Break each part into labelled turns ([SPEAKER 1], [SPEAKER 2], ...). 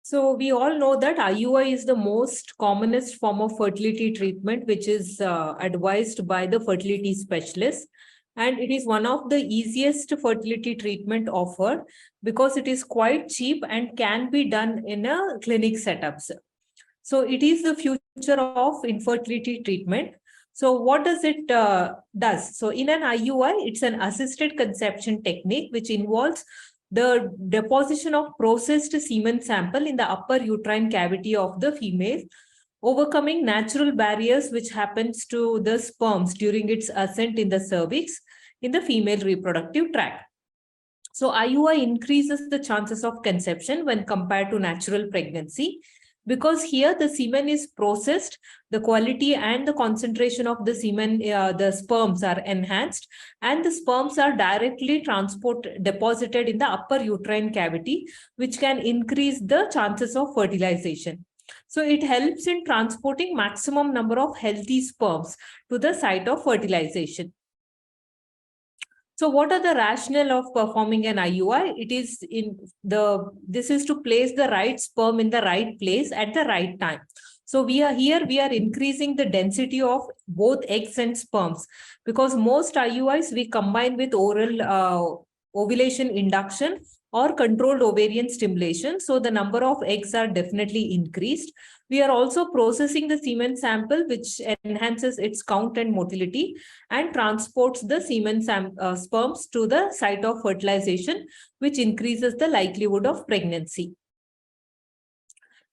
[SPEAKER 1] So we all know that IUI is the most commonest form of fertility treatment, which is advised by the fertility specialist. And it is one of the easiest fertility treatment offered because it is quite cheap and can be done in a clinic setups. So it is the future of infertility treatment. So what does it does? So in an IUI, it's an assisted conception technique, which involves the deposition of processed semen sample in the upper uterine cavity of the female, overcoming natural barriers which happens to the sperms during its ascent in the cervix in the female reproductive tract. So IUI increases the chances of conception when compared to natural pregnancy, because here the semen is processed, the quality and the concentration of the semen, the sperms are enhanced, and the sperms are directly deposited in the upper uterine cavity, which can increase the chances of fertilization. So it helps in transporting maximum number of healthy sperms to the site of fertilization. So what are the rationale of performing an IUI? This is to place the right sperm in the right place at the right time. So we are increasing the density of both eggs and sperms, because most IUIs we combine with oral ovulation induction or controlled ovarian stimulation. So the number of eggs are definitely increased. We are also processing the semen sample, which enhances its count and motility and transports the semen sperms to the site of fertilization, which increases the likelihood of pregnancy.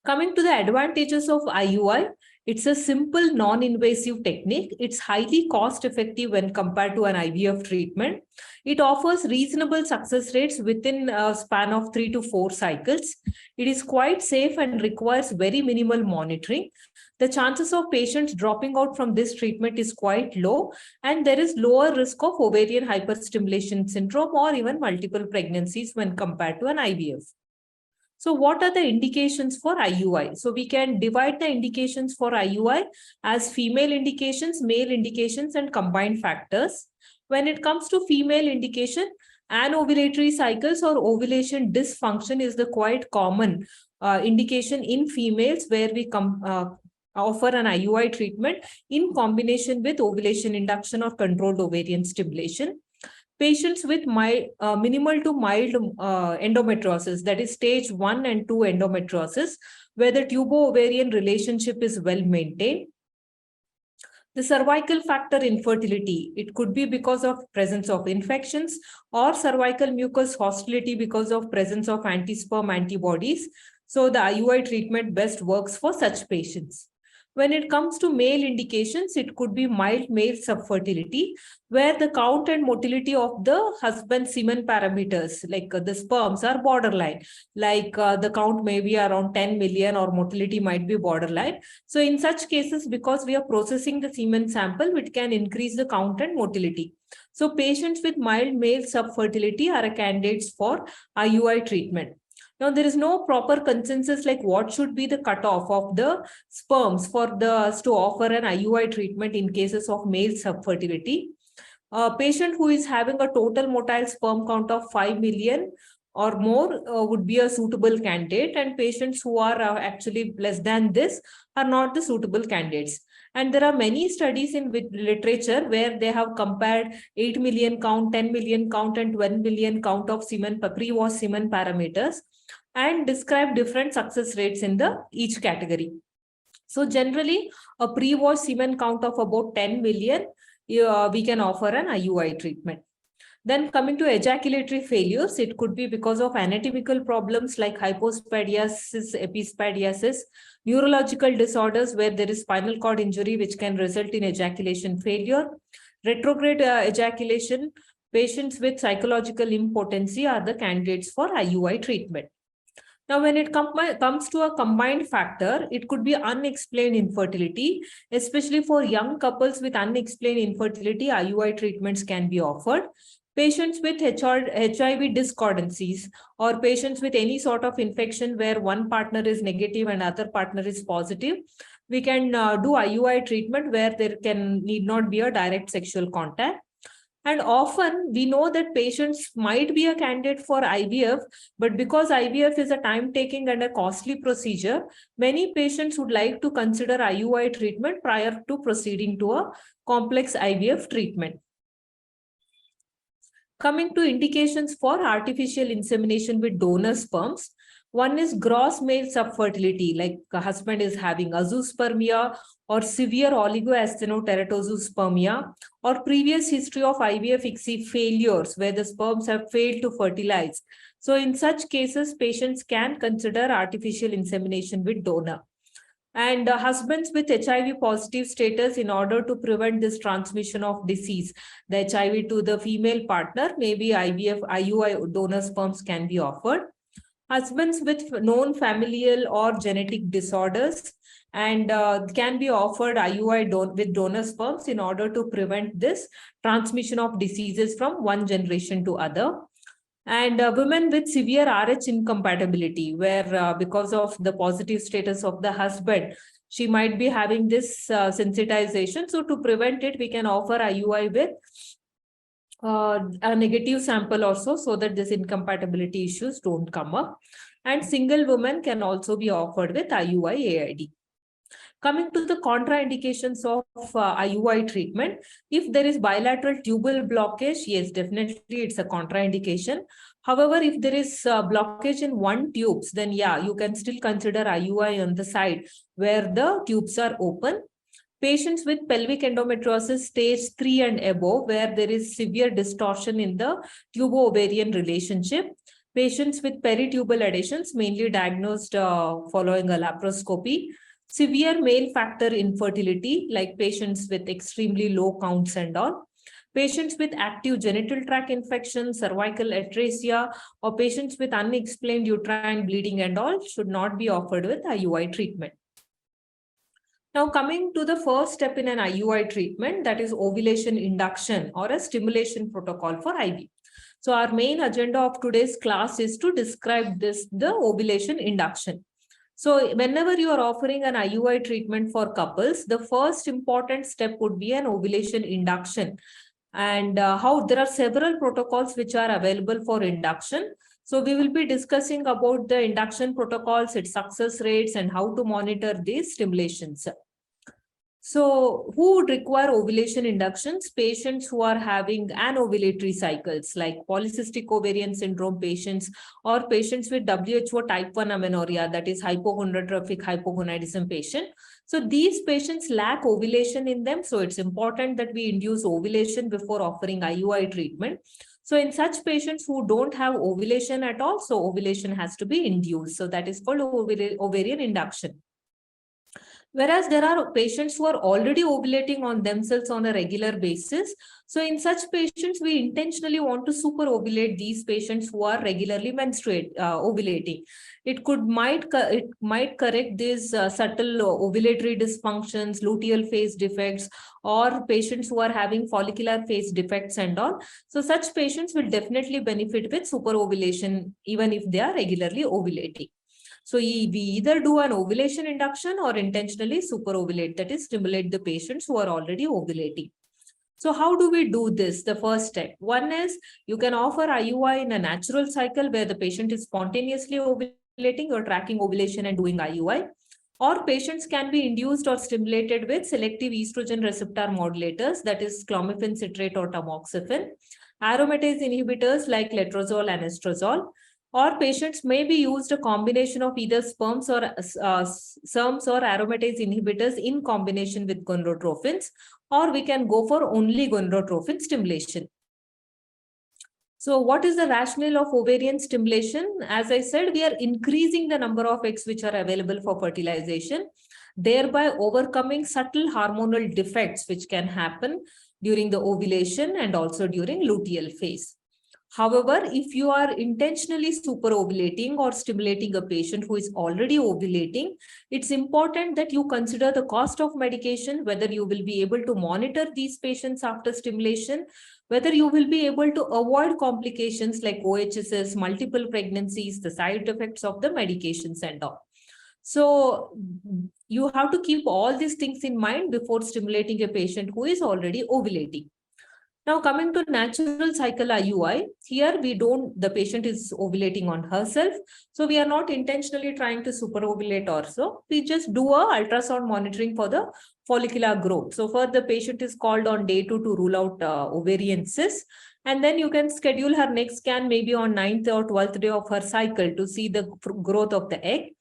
[SPEAKER 1] Coming to the advantages of IUI, it's a simple, non-invasive technique. It's highly cost-effective when compared to an IVF treatment. It offers reasonable success rates within a span of 3 to 4 cycles. It is quite safe and requires very minimal monitoring. The chances of patients dropping out from this treatment is quite low, and there is lower risk of ovarian hyperstimulation syndrome or even multiple pregnancies when compared to an IVF. So what are the indications for IUI? So we can divide the indications for IUI as female indications, male indications, and combined factors. When it comes to female indication, anovulatory cycles or ovulation dysfunction is the quite common indication in females, where we offer an IUI treatment in combination with ovulation induction or controlled ovarian stimulation. Patients with minimal to mild endometriosis, that is stage 1 and 2 endometriosis, where the tubo-ovarian relationship is well maintained. The cervical factor infertility, it could be because of presence of infections or cervical mucus hostility because of presence of anti-sperm antibodies. So the IUI treatment best works for such patients. When it comes to male indications, it could be mild male subfertility, where the count and motility of the husband's semen parameters, like the sperms, are borderline. Like the count may be around 10 million or motility might be borderline. So in such cases, because we are processing the semen sample, it can increase the count and motility. So patients with mild male subfertility are candidates for IUI treatment. Now, there is no proper consensus like what should be the cutoff of the sperms for us to offer an IUI treatment in cases of male subfertility. A patient who is having a total motile sperm count of 5 million or more would be a suitable candidate, and patients who are actually less than this are not the suitable candidates. And there are many studies in literature where they have compared 8 million count, 10 million count, and 12 million count of semen, pre-wash semen parameters, and describe different success rates in each category. So generally, a pre-wash semen count of about 10 million, we can offer an IUI treatment. Then coming to ejaculatory failures, it could be because of anatomical problems like hypospadiasis, epispadiasis, neurological disorders where there is spinal cord injury which can result in ejaculation failure, retrograde ejaculation. Patients with psychological impotency are the candidates for IUI treatment. Now, when it comes to a combined factor, it could be unexplained infertility. Especially for young couples with unexplained infertility, IUI treatments can be offered. Patients with HIV discordancies or patients with any sort of infection where one partner is negative and other partner is positive, we can do IUI treatment where there need not be a direct sexual contact. And often we know that patients might be a candidate for IVF, but because IVF is a time-taking and a costly procedure, many patients would like to consider IUI treatment prior to proceeding to a complex IVF treatment. Coming to indications for artificial insemination with donor sperms, one is gross male subfertility, like a husband is having azoospermia or severe oligoasthenoteratozoospermia, or previous history of IVF-ICSI failures where the sperms have failed to fertilize. So in such cases, patients can consider artificial insemination with donor. And husbands with HIV positive status, in order to prevent this transmission of disease, the HIV to the female partner, maybe IVF, IUI donor sperms can be offered. Husbands with known familial or genetic disorders and can be offered IUI with donor sperms in order to prevent this transmission of diseases from one generation to other. And women with severe RH incompatibility, where because of the positive status of the husband, she might be having this sensitization. So to prevent it, we can offer IUI with a negative sample also, so that this incompatibility issues don't come up. And single women can also be offered with IUI AID. Coming to the contraindications of IUI treatment, if there is bilateral tubal blockage, yes, definitely it's a contraindication. However, if there is blockage in one tubes, then yeah, you can still consider IUI on the side where the tubes are open. Patients with pelvic endometriosis stage 3 and above, where there is severe distortion in the tubo-ovarian relationship. Patients with peritubal adhesions, mainly diagnosed following a laparoscopy. Severe male factor infertility, like patients with extremely low counts and all. Patients with active genital tract infection, cervical atresia, or patients with unexplained uterine bleeding and all should not be offered with IUI treatment. Now, coming to the first step in an IUI treatment, that is ovulation induction or a stimulation protocol for IVF. So our main agenda of today's class is to describe the ovulation induction. So whenever you are offering an IUI treatment for couples, the first important step would be an ovulation induction. And how there are several protocols which are available for induction. So we will be discussing about the induction protocols, its success rates, and how to monitor these stimulations. So who would require ovulation inductions? Patients who are having anovulatory cycles, like polycystic ovarian syndrome patients or patients with WHO type 1 amenorrhea, that is hypochondrotrophic hypogonadism patient. So these patients lack ovulation in them. So it's important that we induce ovulation before offering IUI treatment. So in such patients who don't have ovulation at all, so ovulation has to be induced. So that is called ovarian induction. Whereas there are patients who are already ovulating on themselves on a regular basis. So in such patients, we intentionally want to super ovulate these patients who are regularly ovulating. It might correct these subtle ovulatory dysfunctions, luteal phase defects, or patients who are having follicular phase defects and all. So such patients will definitely benefit with super ovulation, even if they are regularly ovulating. So we either do an ovulation induction or intentionally super ovulate, that is stimulate the patients who are already ovulating. So how do we do this? The first step. One is you can offer IUI in a natural cycle where the patient is spontaneously ovulating or tracking ovulation and doing IUI. Or patients can be induced or stimulated with selective estrogen receptor modulators, that is clomiphene citrate or tamoxifen, aromatase inhibitors like letrozole and estrozole. Or patients may be used a combination of either SERMs or aromatase inhibitors in combination with gonadotropins, or we can go for only gonadotropin stimulation. So what is the rationale of ovarian stimulation? As I said, we are increasing the number of eggs which are available for fertilization, thereby overcoming subtle hormonal defects which can happen during the ovulation and also during luteal phase. However, if you are intentionally super ovulating or stimulating a patient who is already ovulating, it's important that you consider the cost of medication, whether you will be able to monitor these patients after stimulation, whether you will be able to avoid complications like OHSS, multiple pregnancies, the side effects of the medications and all. So you have to keep all these things in mind before stimulating a patient who is already ovulating. Now coming to natural cycle IUI, here the patient is ovulating on herself. So we are not intentionally trying to superovulate or so. We just do a ultrasound monitoring for the follicular growth. So for the patient is called on day 2 to rule out ovarian cysts. And then you can schedule her next scan maybe on 9th or 12th day of her cycle to see the growth of the egg.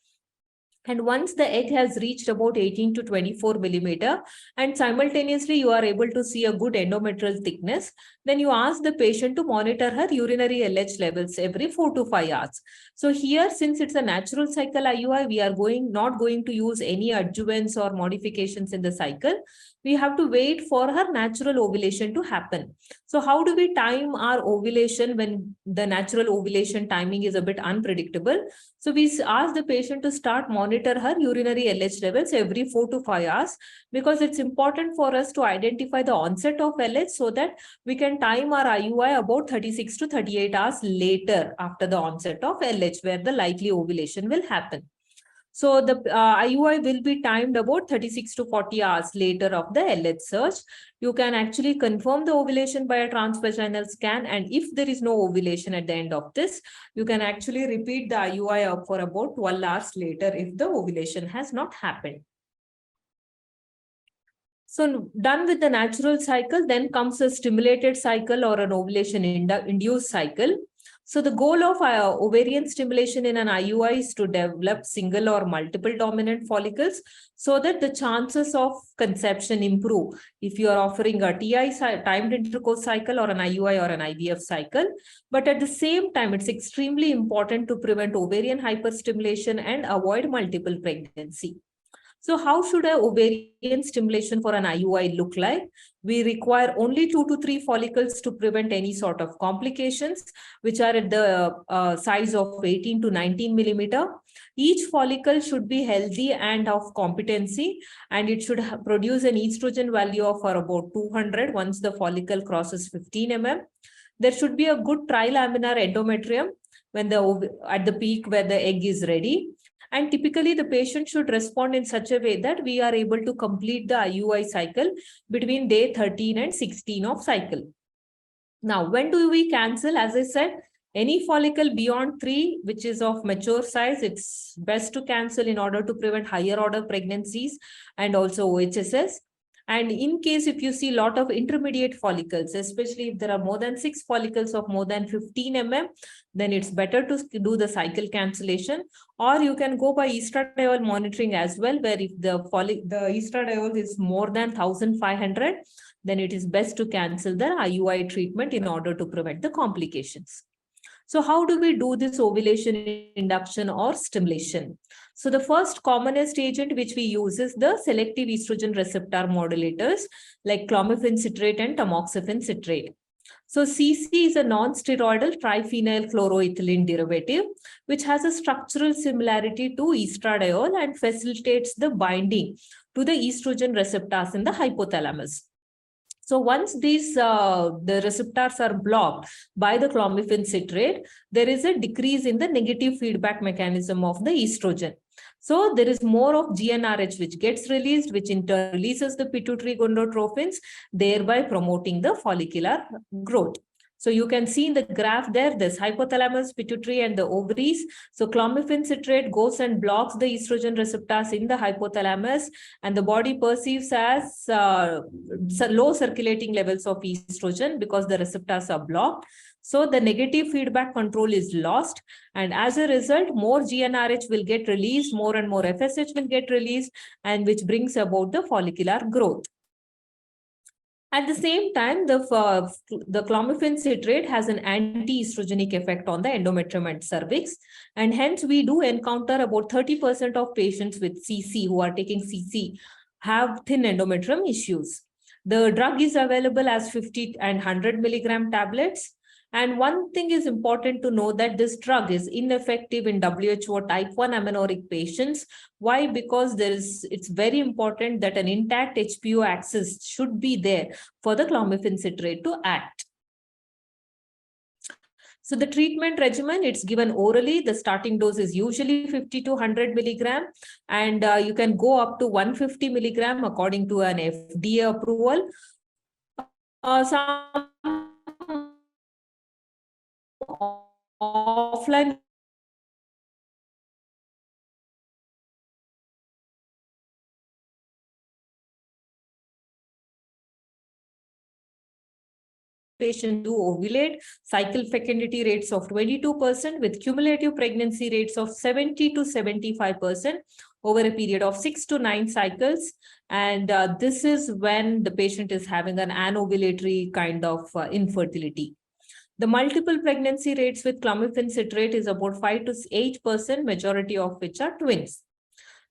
[SPEAKER 1] And once the egg has reached about 18 to 24 millimeter, and simultaneously you are able to see a good endometrial thickness, then you ask the patient to monitor her urinary LH levels every 4 to 5 hours. So here, since it's a natural cycle IUI, we are not going to use any adjuvants or modifications in the cycle. We have to wait for her natural ovulation to happen. So how do we time our ovulation when the natural ovulation timing is a bit unpredictable? So we ask the patient to monitor her urinary LH levels every 4 to 5 hours, because it's important for us to identify the onset of LH so that we can time our IUI about 36 to 38 hours later after the onset of LH, where the likely ovulation will happen. So the IUI will be timed about 36 to 40 hours later of the LH search. You can actually confirm the ovulation by a transvaginal scan. And if there is no ovulation at the end of this, you can actually repeat the IUI for about 12 hours later if the ovulation has not happened. So done with the natural cycle, then comes a stimulated cycle or an ovulation induced cycle. So the goal of ovarian stimulation in an IUI is to develop single or multiple dominant follicles so that the chances of conception improve if you are offering a TI timed intercourse cycle or an IUI or an IVF cycle. But at the same time, it's extremely important to prevent ovarian hyperstimulation and avoid multiple pregnancy. So how should an ovarian stimulation for an IUI look like? We require only 2 to 3 follicles to prevent any sort of complications, which are at the size of 18 to 19 millimeter. Each follicle should be healthy and of competency, and it should produce an estrogen value of about 200 once the follicle crosses 15 mm. There should be a good trilaminar endometrium at the peak where the egg is ready. And typically, the patient should respond in such a way that we are able to complete the IUI cycle between day 13 and 16 of cycle. Now, when do we cancel? As I said, any follicle beyond 3, which is of mature size, it's best to cancel in order to prevent higher order pregnancies and also OHSS. And in case if you see a lot of intermediate follicles, especially if there are more than 6 follicles of more than 15 mm, then it's better to do the cycle cancellation. Or you can go by estradiol monitoring as well, where if the estradiol is more than 1500, then it is best to cancel the IUI treatment in order to prevent the complications. So how do we do this ovulation induction or stimulation? So the first commonest agent which we use is the selective estrogen receptor modulators like clomiphene citrate and tamoxifen citrate. So CC is a non-steroidal triphenyl chloroethylene derivative, which has a structural similarity to estradiol and facilitates the binding to the estrogen receptors in the hypothalamus. So once these the receptors are blocked by the clomiphene citrate, there is a decrease in the negative feedback mechanism of the estrogen. So there is more of GnRH which gets released, which in turn releases the pituitary gonadotropins, thereby promoting the follicular growth. So you can see in the graph there, this hypothalamus, pituitary, and the ovaries. So clomiphene citrate goes and blocks the estrogen receptors in the hypothalamus, and the body perceives as low circulating levels of estrogen because the receptors are blocked. So the negative feedback control is lost, and as a result, more GnRH will get released, more and more FSH will get released, and which brings about the follicular growth. At the same time, the clomiphene citrate has an anti-estrogenic effect on the endometrium and cervix, and hence we do encounter about 30% of patients with CC who are taking CC have thin endometrium issues. The drug is available as 50 and 100 milligram tablets. And one thing is important to know that this drug is ineffective in WHO type 1 amenorrheic patients. Why? Because it's very important that an intact HPO axis should be there for the clomiphene citrate to act. So the treatment regimen, it's given orally. The starting dose is usually 50 to 100 milligram, and you can go up to 150 milligram according to an FDA approval. Some offline patients do ovulate, cycle fecundity rates of 22% with cumulative pregnancy rates of 70 to 75% over a period of 6 to 9 cycles. And this is when the patient is having an anovulatory kind of infertility. The multiple pregnancy rates with clomiphene citrate is about 5 to 8%, majority of which are twins.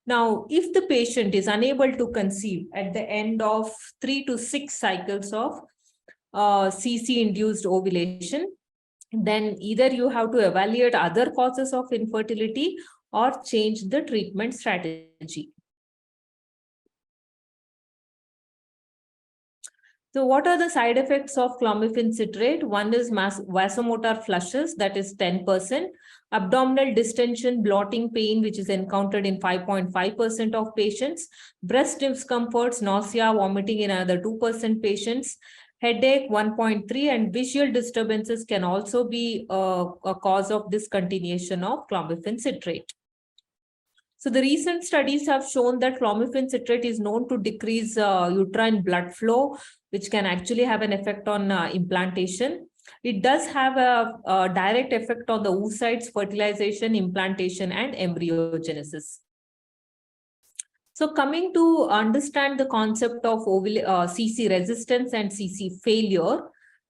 [SPEAKER 1] Now, if the patient is unable to conceive at the end of 3 to 6 cycles of CC-induced ovulation, then either you have to evaluate other causes of infertility or change the treatment strategy. So what are the side effects of clomiphene citrate? One is vasomotor flushes, that is 10%. Abdominal distension, blotting pain, which is encountered in 5.5% of patients. Breast discomforts, nausea, vomiting in another 2% patients. Headache, 1.3%, and visual disturbances can also be a cause of discontinuation of clomiphene citrate. So the recent studies have shown that clomiphene citrate is known to decrease uterine blood flow, which can actually have an effect on implantation. It does have a direct effect on the oocytes, fertilization, implantation, and embryogenesis. So coming to understand the concept of CC resistance and CC failure,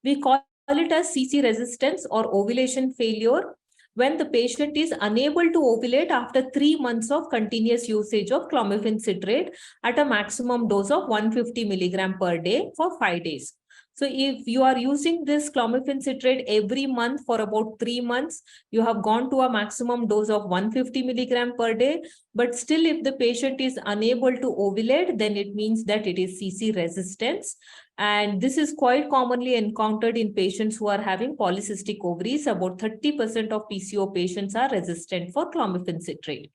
[SPEAKER 1] we call it as CC resistance or ovulation failure when the patient is unable to ovulate after 3 months of continuous usage of clomiphene citrate at a maximum dose of 150 milligram per day for 5 days. So if you are using this clomiphene citrate every month for about 3 months, you have gone to a maximum dose of 150 milligram per day. But still, if the patient is unable to ovulate, then it means that it is CC resistance. And this is quite commonly encountered in patients who are having polycystic ovaries. About 30% of PCO patients are resistant for clomiphene citrate.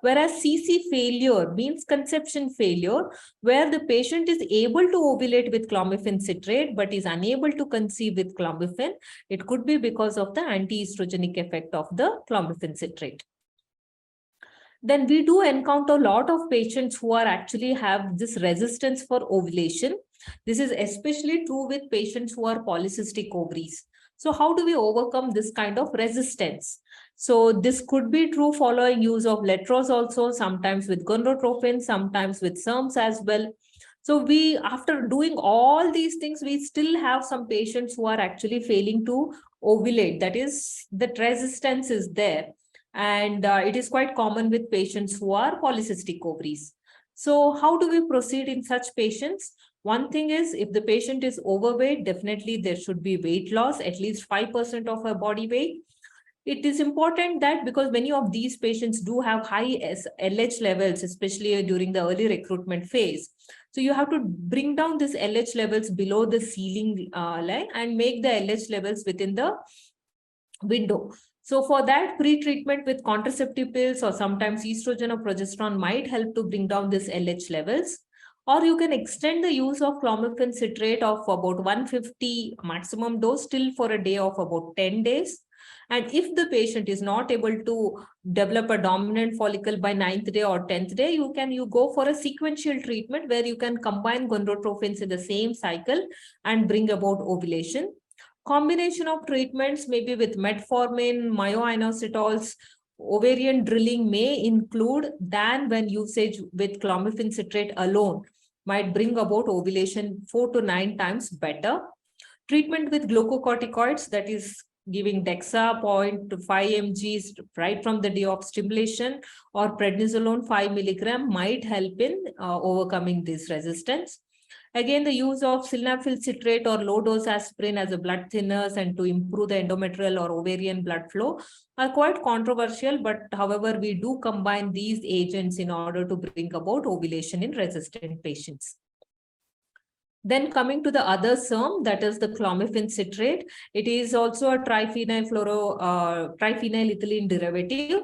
[SPEAKER 1] Whereas CC failure means conception failure, where the patient is able to ovulate with clomiphene citrate but is unable to conceive with clomiphene. It could be because of the anti-estrogenic effect of the clomiphene citrate. Then we do encounter a lot of patients who are actually have this resistance for ovulation. This is especially true with patients who are polycystic ovaries. So how do we overcome this kind of resistance? So this could be true following use of letrozole also, sometimes with gonadotropin, sometimes with SERMs as well. So we, after doing all these things, we still have some patients who are actually failing to ovulate. That is, that resistance is there. And it is quite common with patients who are polycystic ovaries. So how do we proceed in such patients? One thing is, if the patient is overweight, definitely there should be weight loss, at least 5% of her body weight. It is important that because many of these patients do have high LH levels, especially during the early recruitment phase. So you have to bring down this LH levels below the ceiling line and make the LH levels within the window. So for that, pre-treatment with contraceptive pills or sometimes estrogen or progesterone might help to bring down this LH levels. Or you can extend the use of clomiphene citrate of about 150 maximum dose till for a day of about 10 days. And if the patient is not able to develop a dominant follicle by 9th day or 10th day, you go for a sequential treatment where you can combine gonadotropins in the same cycle and bring about ovulation. Combination of treatments, maybe with metformin, myoinositols, ovarian drilling may include than when usage with clomiphene citrate alone might bring about ovulation 4 to 9 times better. Treatment with glucocorticoids, that is giving Dexa 0.5 mg right from the day of stimulation, or prednisolone 5 milligram might help in overcoming this resistance. Again, the use of sildenafil citrate or low-dose aspirin as a blood thinners and to improve the endometrial or ovarian blood flow are quite controversial, but however, we do combine these agents in order to bring about ovulation in resistant patients. Then coming to the other SERM, that is the clomiphene citrate. It is also a triphenylethylene derivative.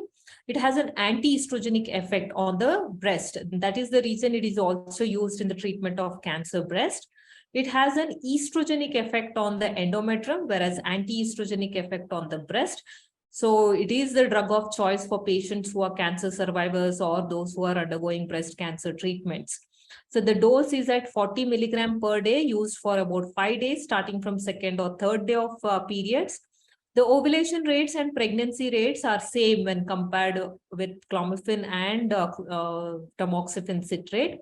[SPEAKER 1] It has an anti-estrogenic effect on the breast. That is the reason it is also used in the treatment of cancer breast. It has an estrogenic effect on the endometrium, whereas anti-estrogenic effect on the breast. So it is the drug of choice for patients who are cancer survivors or those who are undergoing breast cancer treatments. So the dose is at 40 milligram per day, used for about 5 days, starting from second or third day of periods. The ovulation rates and pregnancy rates are same when compared with clomiphene and tamoxifen citrate.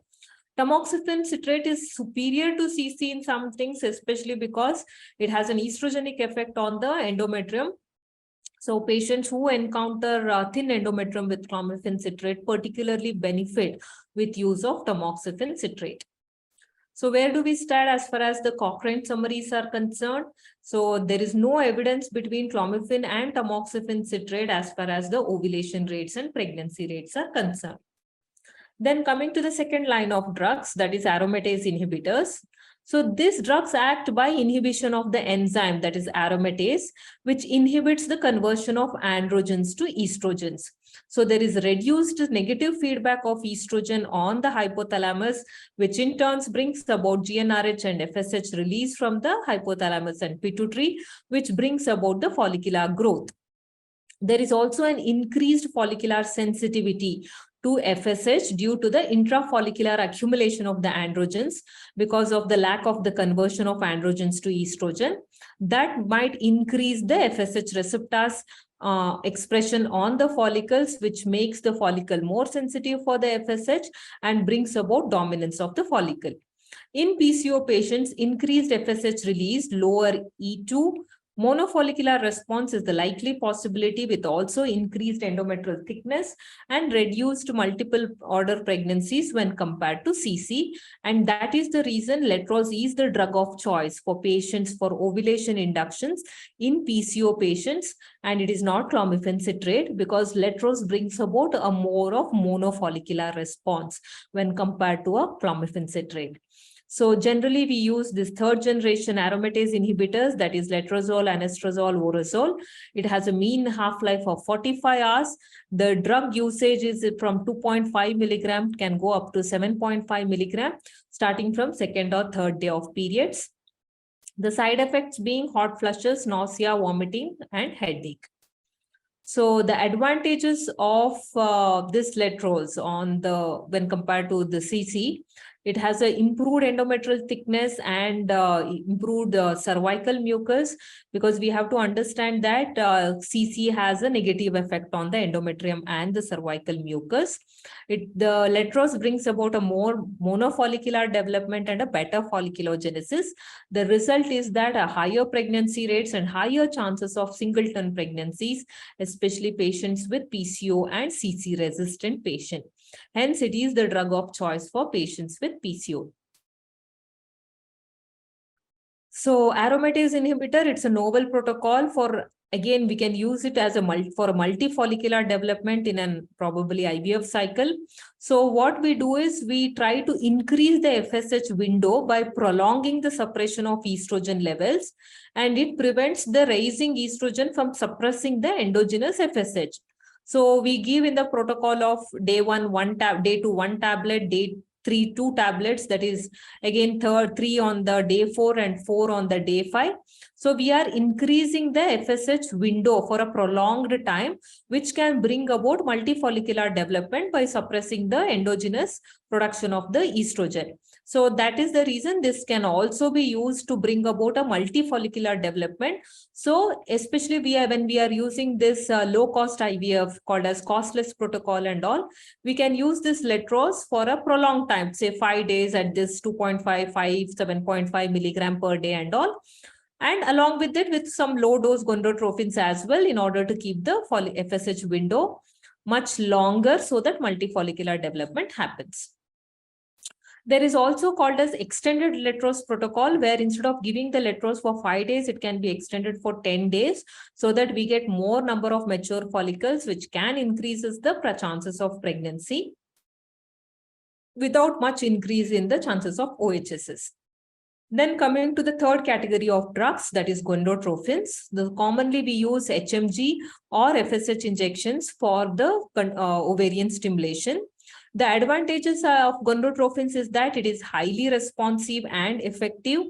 [SPEAKER 1] Tamoxifen citrate is superior to CC in some things, especially because it has an estrogenic effect on the endometrium. So patients who encounter thin endometrium with clomiphene citrate particularly benefit with use of tamoxifen citrate. So where do we stand as far as the Cochrane summaries are concerned? So there is no evidence between clomiphene and tamoxifen citrate as far as the ovulation rates and pregnancy rates are concerned. Then coming to the second line of drugs, that is aromatase inhibitors. So these drugs act by inhibition of the enzyme, that is aromatase, which inhibits the conversion of androgens to estrogens. So there is reduced negative feedback of estrogen on the hypothalamus, which in turn brings about GnRH and FSH release from the hypothalamus and pituitary, which brings about the follicular growth. There is also an increased follicular sensitivity to FSH due to the intrafollicular accumulation of the androgens because of the lack of the conversion of androgens to estrogen. That might increase the FSH receptors expression on the follicles, which makes the follicle more sensitive for the FSH and brings about dominance of the follicle. In PCO patients, increased FSH release, lower E2, monofollicular response is the likely possibility with also increased endometrial thickness and reduced multiple order pregnancies when compared to CC. And that is the reason letrozole is the drug of choice for patients for ovulation inductions in PCO patients. And it is not clomiphene citrate because letrozole brings about a more of monofollicular response when compared to a clomiphene citrate. So generally, we use this third generation aromatase inhibitors, that is letrozole, anastrozole, orozole. It has a mean half-life of 45 hours. The drug usage is from 2.5 milligram, can go up to 7.5 milligram, starting from second or third day of periods. The side effects being hot flushes, nausea, vomiting, and headache. So the advantages of this letrozole on the when compared to the CC, it has an improved endometrial thickness and improved cervical mucus, because we have to understand that CC has a negative effect on the endometrium and the cervical mucus. The letrozole brings about a more monofollicular development and a better folliculogenesis. The result is that a higher pregnancy rates and higher chances of singleton pregnancies, especially patients with PCO and CC resistant patients. Hence, it is the drug of choice for patients with PCO. So, aromatase inhibitor, it's a novel protocol for, again, we can use it as a multifollicular development in an probably IVF cycle. So what we do is we try to increase the FSH window by prolonging the suppression of estrogen levels, and it prevents the raising estrogen from suppressing the endogenous FSH. So we give in the protocol of day 1 tab, day 2 1 tablet, day 3 2 tablets, that is again 3 on the day 4 and 4 on the day 5. So we are increasing the FSH window for a prolonged time, which can bring about multifollicular development by suppressing the endogenous production of the estrogen. So that is the reason this can also be used to bring about a multifollicular development. So especially when we are using this low-cost IVF called as costless protocol and all, we can use this letrozole for a prolonged time, say 5 days at this 2.5, 7.5 milligram per day and all. And along with it, with some low-dose gonadotropins as well, in order to keep the FSH window much longer so that multifollicular development happens. There is also called as extended letrozole protocol, where instead of giving the letrozole for 5 days, it can be extended for 10 days so that we get more number of mature follicles, which can increases the chances of pregnancy without much increase in the chances of OHSs. Then coming to the third category of drugs, that is gonadotropins. Commonly we use HMG or FSH injections for the ovarian stimulation. The advantages of gonadotropins is that it is highly responsive and effective.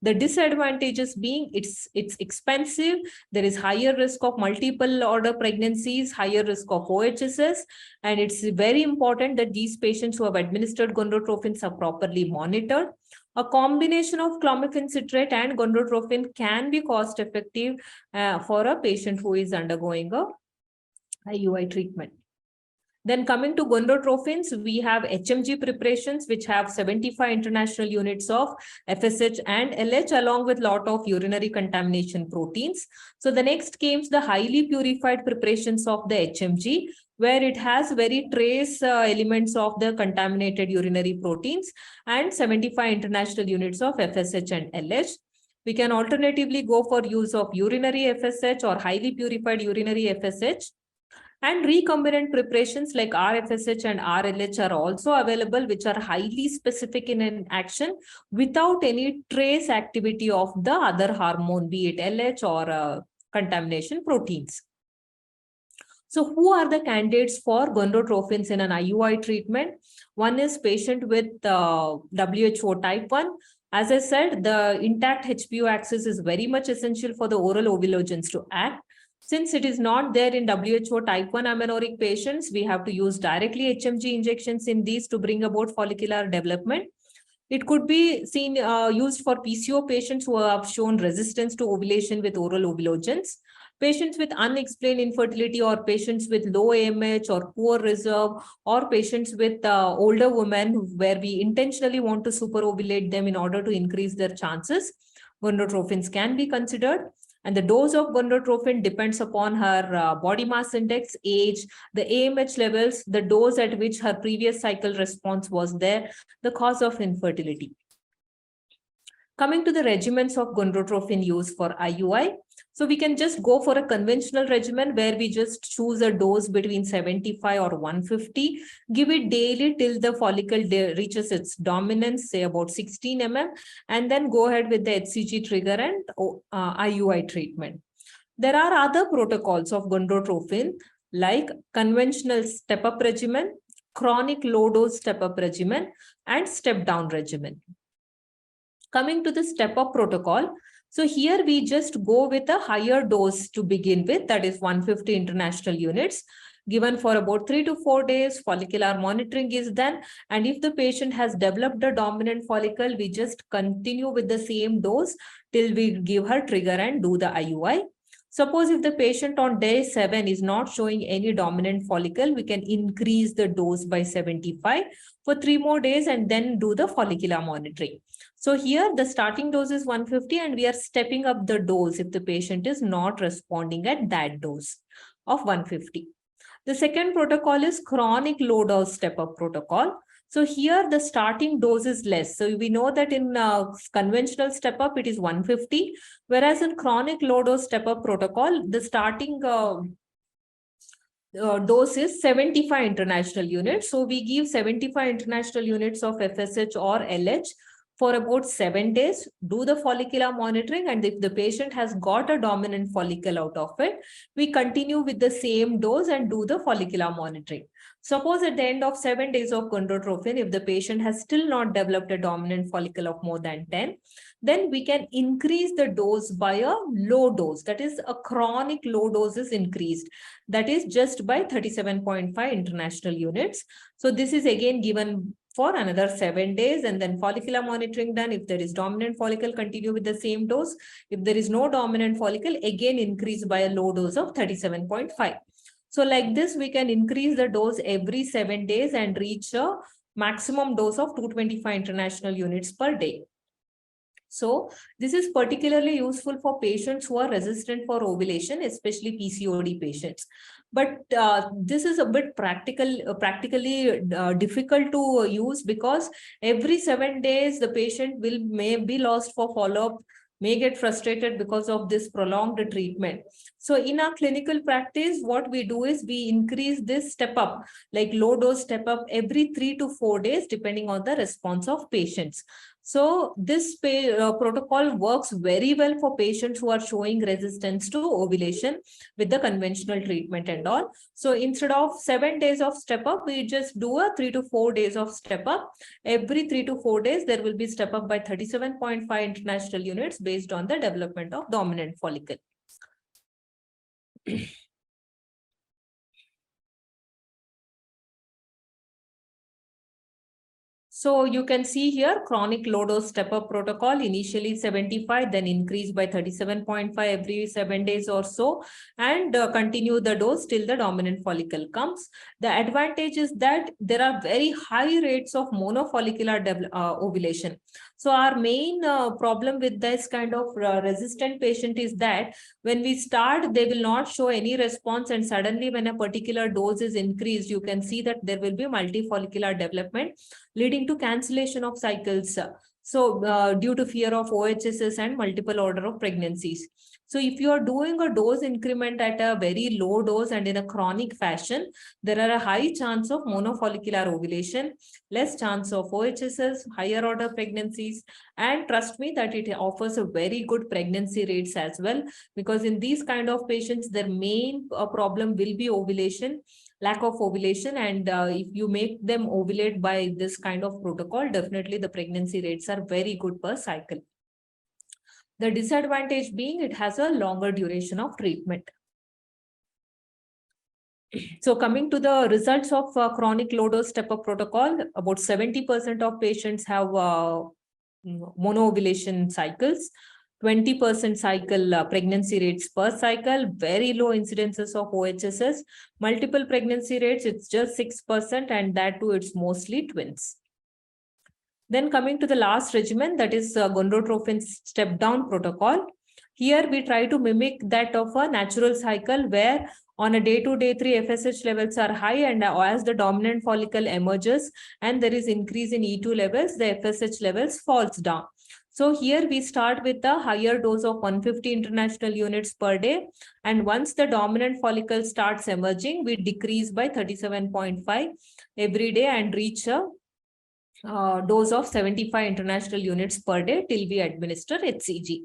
[SPEAKER 1] The disadvantages being it's expensive. There is higher risk of multiple order pregnancies, higher risk of OHSS, and it's very important that these patients who have administered gonadotropins are properly monitored. A combination of clomiphene citrate and gonadotropin can be cost effective for a patient who is undergoing a IUI treatment. Then coming to gonadotropins, we have HMG preparations, which have 75 international units of FSH and LH, along with lot of urinary contamination proteins. So the next came the highly purified preparations of the HMG, where it has very trace elements of the contaminated urinary proteins and 75 international units of FSH and LH. We can alternatively go for use of urinary FSH or highly purified urinary FSH. And recombinant preparations like RFSH and RLH are also available, which are highly specific in an action without any trace activity of the other hormone, be it LH or contamination proteins. So who are the candidates for gonadotropins in an IUI treatment? One is patient with WHO type 1. As I said, the intact HPO axis is very much essential for the oral ovulogens to act. Since it is not there in WHO type 1 amenorrheic patients, we have to use directly HMG injections in these to bring about follicular development. It could be used for PCO patients who have shown resistance to ovulation with oral ovulogens, patients with unexplained infertility, or patients with low AMH or poor reserve, or patients with older women where we intentionally want to superovulate them in order to increase their chances. Gonadotropins can be considered. And the dose of gonadotropin depends upon her body mass index, age, the AMH levels, the dose at which her previous cycle response was there, the cause of infertility. Coming to the regimens of gonadotropin use for IUI. So we can just go for a conventional regimen where we just choose a dose between 75 or 150, give it daily till the follicle reaches its dominance, say about 16 mm, and then go ahead with the HCG trigger and IUI treatment. There are other protocols of gonadotropin like conventional step-up regimen, chronic low-dose step-up regimen, and step-down regimen. Coming to the step-up protocol, so here we just go with a higher dose to begin with, that is 150 international units, given for about 3 to 4 days. Follicular monitoring is done, and if the patient has developed a dominant follicle, we just continue with the same dose till we give her trigger and do the IUI. Suppose if the patient on day 7 is not showing any dominant follicle, we can increase the dose by 75 for 3 more days and then do the follicular monitoring. So here the starting dose is 150 and we are stepping up the dose if the patient is not responding at that dose of 150. The second protocol is chronic low dose step-up protocol. So here the starting dose is less. So we know that in conventional step-up it is 150, whereas in chronic low dose step-up protocol, the starting dose is 75 international units. So we give 75 international units of FSH or LH for about 7 days, do the follicular monitoring, and if the patient has got a dominant follicle out of it, we continue with the same dose and do the follicular monitoring. Suppose at the end of 7 days of gonadotropin, if the patient has still not developed a dominant follicle of more than 10, then we can increase the dose by a low dose. That is, a chronic low dose is increased. That is just by 37.5 international units. So this is again given for another 7 days, and then follicular monitoring done. If there is dominant follicle, continue with the same dose. If there is no dominant follicle, again increase by a low dose of 37.5. So like this, we can increase the dose every 7 days and reach a maximum dose of 225 international units per day. So this is particularly useful for patients who are resistant for ovulation, especially PCOD patients. But this is a bit practically difficult to use, because every 7 days the patient may be lost for follow-up, may get frustrated because of this prolonged treatment. So in our clinical practice, what we do is we increase this step up, like low dose step up, every 3 to 4 days, depending on the response of patients. So this protocol works very well for patients who are showing resistance to ovulation with the conventional treatment and all. So instead of 7 days of step up, we just do a 3 to 4 days of step up. Every 3 to 4 days, there will be step up by 37.5 international units based on the development of dominant follicle. So you can see here chronic low dose step-up protocol, initially 75, then increase by 37.5 every 7 days or so, and continue the dose till the dominant follicle comes. The advantage is that there are very high rates of monofollicular ovulation. So our main problem with this kind of resistant patient is that when we start, they will not show any response, and suddenly when a particular dose is increased, you can see that there will be multifollicular development, leading to cancellation of cycles. So due to fear of OHSs and multiple order of pregnancies. So if you are doing a dose increment at a very low dose and in a chronic fashion, there are a high chance of monofollicular ovulation, less chance of OHSs, higher order pregnancies, and trust me that it offers a very good pregnancy rates as well, because in these kind of patients, their main problem will be ovulation, lack of ovulation, and if you make them ovulate by this kind of protocol, definitely the pregnancy rates are very good per cycle. The disadvantage being it has a longer duration of treatment. So coming to the results of chronic low dose step-up protocol, about 70% of patients have monoovulation cycles, 20% cycle pregnancy rates per cycle, very low incidences of OHSs, multiple pregnancy rates, it's just 6%, and that too, it's mostly twins. Then coming to the last regimen, that is gonadotropin step-down protocol. Here we try to mimic that of a natural cycle where on a day 2, day 3, FSH levels are high, and as the dominant follicle emerges and there is increase in E2 levels, the FSH levels falls down. So here we start with a higher dose of 150 international units per day. And once the dominant follicle starts emerging, we decrease by 37.5 every day and reach a dose of 75 international units per day till we administer HCG.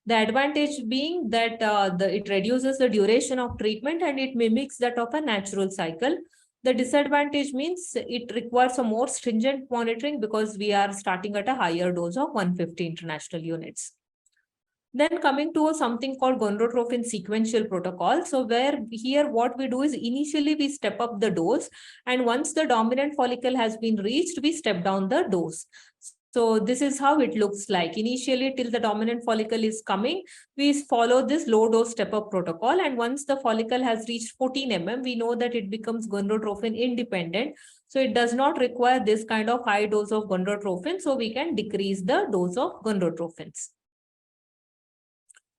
[SPEAKER 1] The advantage being that it reduces the duration of treatment and it mimics that of a natural cycle. The disadvantage means it requires a more stringent monitoring because we are starting at a higher dose of 150 international units. Then coming to something called gonadotropin sequential protocol. So where here what we do is initially we step up the dose, and once the dominant follicle has been reached, we step down the dose. So this is how it looks like. Initially, till the dominant follicle is coming, we follow this low dose step up protocol. And once the follicle has reached 14 mm, we know that it becomes gonadotropin independent. So it does not require this kind of high dose of gonadotropin. So we can decrease the dose of gonadotropins.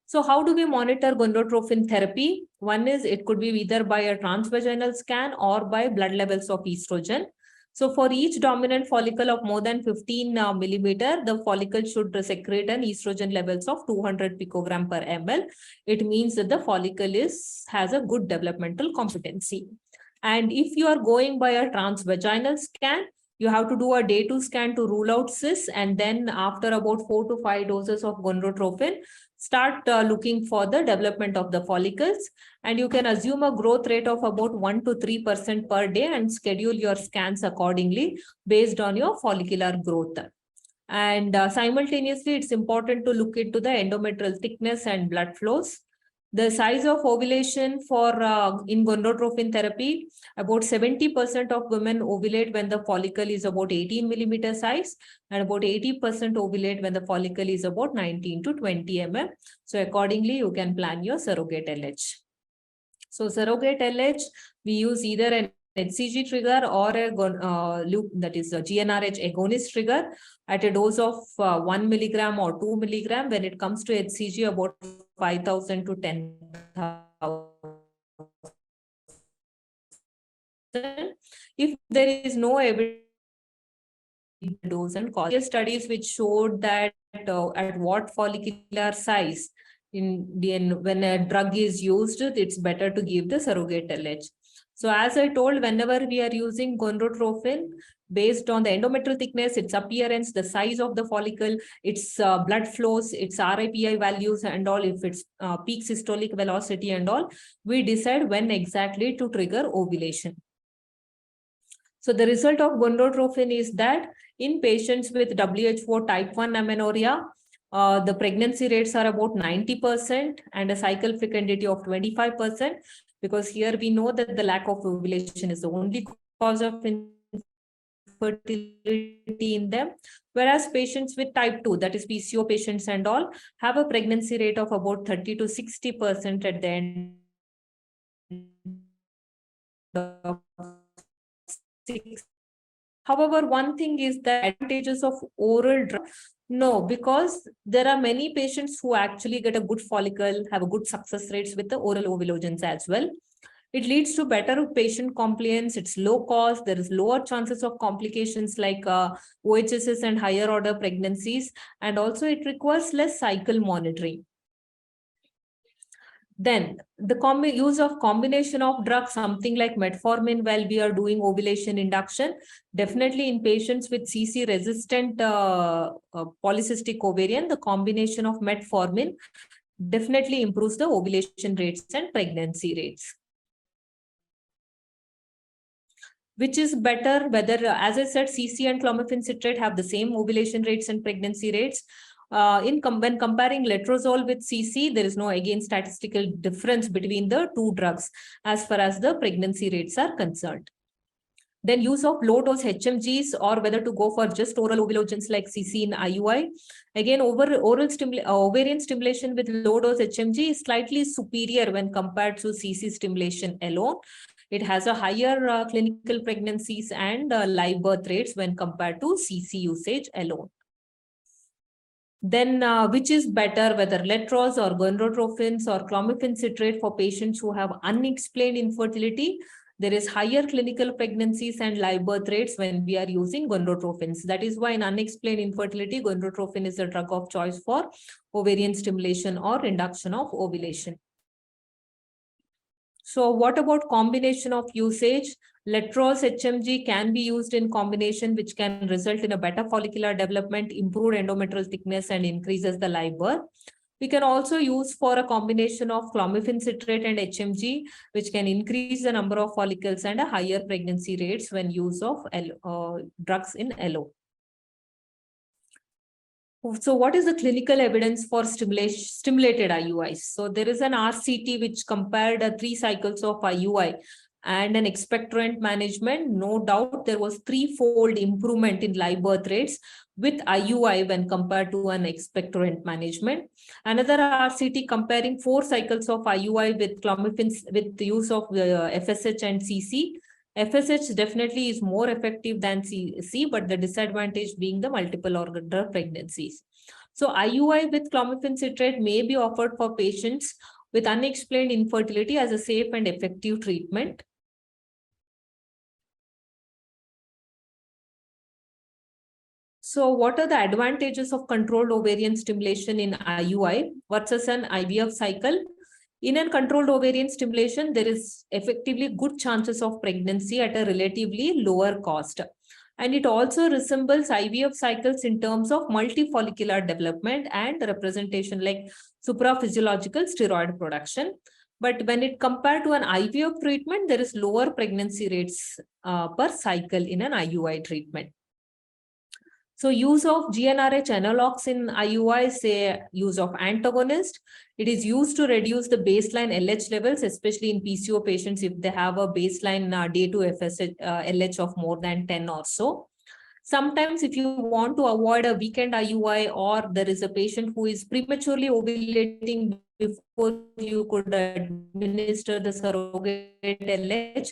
[SPEAKER 1] So how do we monitor gonadotropin therapy? One is it could be either by a transvaginal scan or by blood levels of estrogen. So for each dominant follicle of more than 15 millimeter, the follicle should secrete an estrogen levels of 200 picogram per ml. It means that the follicle has a good developmental competency. And if you are going by a transvaginal scan, you have to do a day 2 scan to rule out cysts, and then after about 4 to 5 doses of gonadotropin, start looking for the development of the follicles, and you can assume a growth rate of about 1 to 3% per day and schedule your scans accordingly based on your follicular growth. And simultaneously, it's important to look into the endometrial thickness and blood flows. The size of ovulation for in gonadotropin therapy, about 70% of women ovulate when the follicle is about 18 millimeter size, and about 80% ovulate when the follicle is about 19 to 20 mm. So accordingly, you can plan your surrogate LH. So surrogate LH, we use either an HCG trigger or a loop, that is a GnRH agonist trigger at a dose of 1 milligram or 2 milligram. When it comes to HCG, about 5,000 to 10,000. If there is no evidence, dose and cause. Studies which showed that at what follicular size when a drug is used, it's better to give the surrogate LH. So as I told, whenever we are using gonadotropin, based on the endometrial thickness, its appearance, the size of the follicle, its blood flows, its RIPI values and all, if it's peak systolic velocity and all, we decide when exactly to trigger ovulation. So the result of gonadotropin is that in patients with WHO type 1 amenorrhea, the pregnancy rates are about 90% and a cycle fecundity of 25%, because here we know that the lack of ovulation is the only cause of infertility in them, whereas patients with type 2, that is PCO patients and all, have a pregnancy rate of about 30 to 60% at the end of 6. However, one thing is the advantages of oral drug. No, because there are many patients who actually get a good follicle, have a good success rates with the oral ovulations as well. It leads to better patient compliance. It's low cost. There is lower chances of complications like OHSs and higher order pregnancies. And also it requires less cycle monitoring. Then the use of combination of drugs, something like metformin while we are doing ovulation induction, definitely in patients with CC resistant polycystic ovarian, the combination of metformin definitely improves the ovulation rates and pregnancy rates. Which is better, whether, as I said, CC and clomiphene citrate have the same ovulation rates and pregnancy rates. When comparing letrozole with CC, there is no, again, statistical difference between the two drugs as far as the pregnancy rates are concerned. Then use of low dose HMGs, or whether to go for just oral ovulations like CC in IUI. Again, ovarian stimulation with low dose HMG is slightly superior when compared to CC stimulation alone. It has a higher clinical pregnancies and live birth rates when compared to CC usage alone. Then which is better, whether letros or gonadotropins or clomiphene citrate for patients who have unexplained infertility? There is higher clinical pregnancies and live birth rates when we are using gonadotropins. That is why in unexplained infertility, gonadotropin is a drug of choice for ovarian stimulation or induction of ovulation. So what about combination of usage? Letros HMG can be used in combination, which can result in a better follicular development, improved endometrial thickness, and increases the live birth. We can also use for a combination of clomiphene citrate and HMG, which can increase the number of follicles and a higher pregnancy rates when use of drugs in LO. So what is the clinical evidence for stimulated IUIs? So there is an RCT which compared 3 cycles of IUI and an expectorant management. No doubt there was 3-fold improvement in live birth rates with IUI when compared to an expectorant management. Another RCT comparing 4 cycles of IUI with clomiphene with the use of FSH and CC. FSH definitely is more effective than CC, but the disadvantage being the multiple order pregnancies. So IUI with clomiphene citrate may be offered for patients with unexplained infertility as a safe and effective treatment. So what are the advantages of controlled ovarian stimulation in IUI versus an IVF cycle? In a controlled ovarian stimulation, there is effectively good chances of pregnancy at a relatively lower cost. And it also resembles IVF cycles in terms of multifollicular development and representation like supraphysiological steroid production. But when it compared to an IVF treatment, there is lower pregnancy rates per cycle in an IUI treatment. So use of GnRH analogs in IUI, say use of antagonist. It is used to reduce the baseline LH levels, especially in PCO patients if they have a baseline day 2 FSH, LH of more than 10 or so. Sometimes if you want to avoid a weekend IUI, or there is a patient who is prematurely ovulating before you could administer the surrogate LH,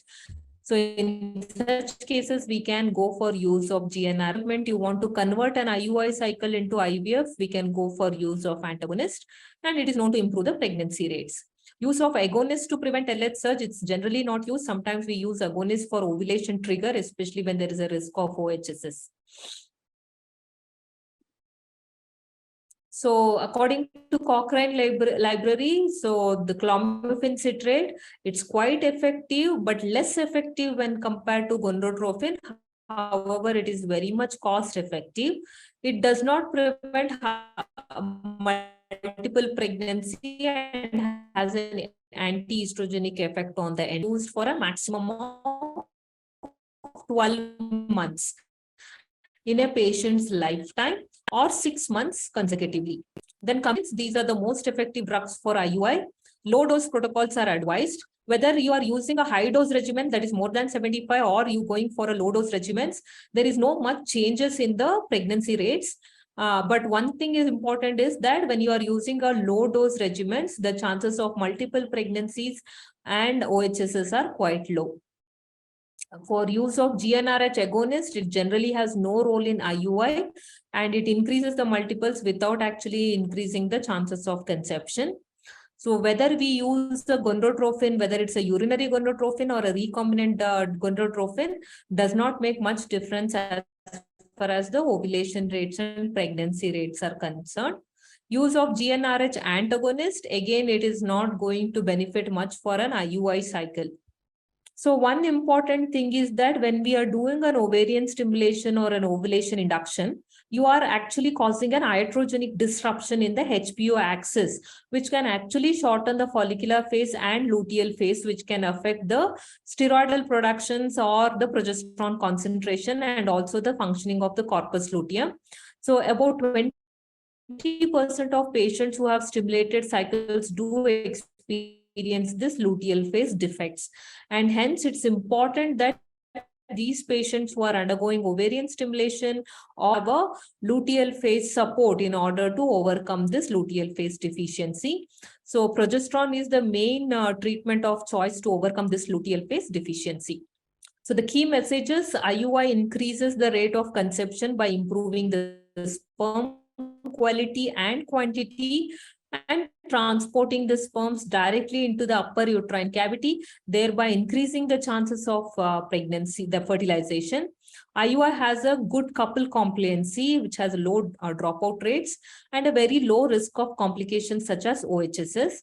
[SPEAKER 1] so in such cases, we can go for use of GnRH. You want to convert an IUI cycle into IVF, we can go for use of antagonist, and it is known to improve the pregnancy rates. Use of agonist to prevent LH surge, it's generally not used. Sometimes we use agonist for ovulation trigger, especially when there is a risk of OHSs. So according to Cochrane library, so the clomiphene citrate, it's quite effective, but less effective when compared to gonadotropin. However, it is very much cost effective. It does not prevent multiple pregnancy and has an anti-estrogenic effect on the end, used for a maximum of 12 months in a patient's lifetime or 6 months consecutively. Then these are the most effective drugs for IUI. Low dose protocols are advised. Whether you are using a high dose regimen that is more than 75 or you going for a low dose regimens, there is no much changes in the pregnancy rates. But one thing is important is that when you are using a low dose regimens, the chances of multiple pregnancies and OHSs are quite low. For use of GnRH agonist, it generally has no role in IUI and it increases the multiples without actually increasing the chances of conception. So whether we use the gonadotropin, whether it's a urinary gonadotropin or a recombinant gonadotropin, does not make much difference as far as the ovulation rates and pregnancy rates are concerned. Use of GnRH antagonist, again, it is not going to benefit much for an IUI cycle. So one important thing is that when we are doing an ovarian stimulation or an ovulation induction, you are actually causing an iatrogenic disruption in the HPO axis, which can actually shorten the follicular phase and luteal phase, which can affect the steroidal productions or the progesterone concentration and also the functioning of the corpus luteum. So about 20% of patients who have stimulated cycles do experience this luteal phase defects, and hence it's important that these patients who are undergoing ovarian stimulation or have a luteal phase support in order to overcome this luteal phase deficiency. So progesterone is the main treatment of choice to overcome this luteal phase deficiency. So the key message is IUI increases the rate of conception by improving the sperm quality and quantity and transporting the sperms directly into the upper uterine cavity, thereby increasing the chances of pregnancy, the fertilization. IUI has a good couple compliancy, which has low dropout rates and a very low risk of complications such as OHSs.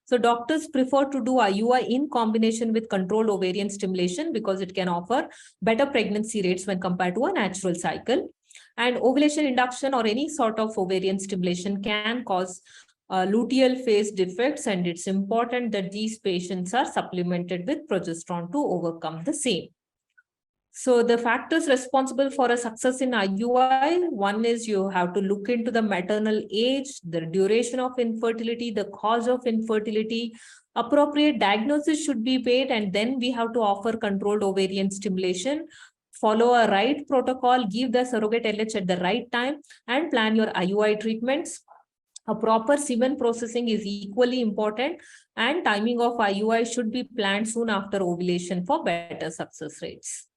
[SPEAKER 1] So doctors prefer to do IUI in combination with controlled ovarian stimulation because it can offer better pregnancy rates when compared to a natural cycle. And ovulation induction or any sort of ovarian stimulation can cause luteal phase defects, and it's important that these patients are supplemented with progesterone to overcome the same. So the factors responsible for a success in IUI, one is you have to look into the maternal age, the duration of infertility, the cause of infertility. Appropriate diagnosis should be made, and then we have to offer controlled ovarian stimulation, follow a right protocol, give the surrogate LH at the right time, and plan your IUI treatments. A proper semen processing is equally important, and timing of IUI should be planned soon after ovulation for better success rates.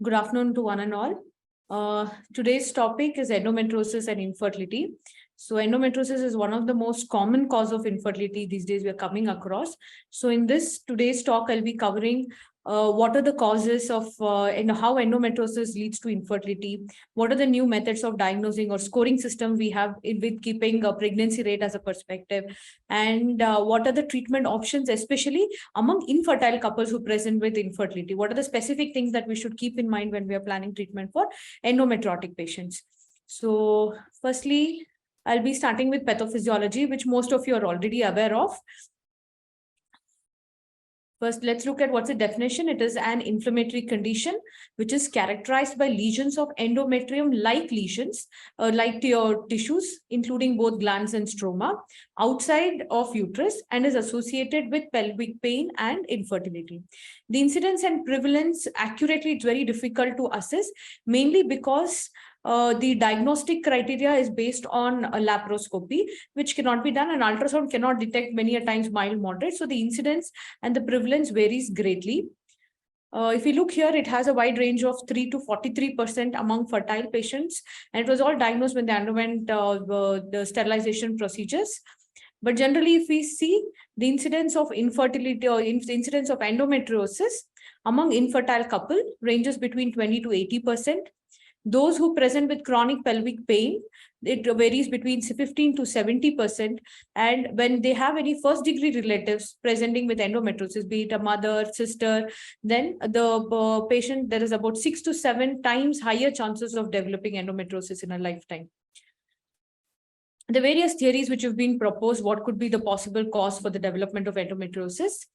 [SPEAKER 2] Good afternoon to one and all. Today's topic is endometriosis and infertility. So endometriosis is one of the most common cause of infertility these days we are coming across. So in today's talk, I'll be covering what are the causes of and how endometriosis leads to infertility, what are the new methods of diagnosing or scoring system we have with keeping a pregnancy rate as a perspective, and what are the treatment options, especially among infertile couples who present with infertility. What are the specific things that we should keep in mind when we are planning treatment for endometriotic patients? So firstly, I'll be starting with pathophysiology, which most of you are already aware of. First, let's look at what's the definition. It is an inflammatory condition which is characterized by lesions of endometrium-like lesions, like tissues, including both glands and stroma, outside of uterus, and is associated with pelvic pain and infertility. The incidence and prevalence, accurately, it's very difficult to assess, mainly because the diagnostic criteria is based on a laparoscopy, which cannot be done, and ultrasound cannot detect many a times mild, moderate. So the incidence and the prevalence varies greatly. If you look here, it has a wide range of 3 to 43% among fertile patients, and it was all diagnosed when they underwent the sterilization procedures. But generally, if we see the incidence of infertility or incidence of endometriosis among infertile couple ranges between 20 to 80%. Those who present with chronic pelvic pain it varies between 15 to 70%. And when they have any first degree relatives presenting with endometriosis, be it a mother, sister, then the patient, there is about 6 to 7 times higher chances of developing endometriosis in a lifetime. The various theories which have been proposed, what could be the possible cause for the development of endometriosis?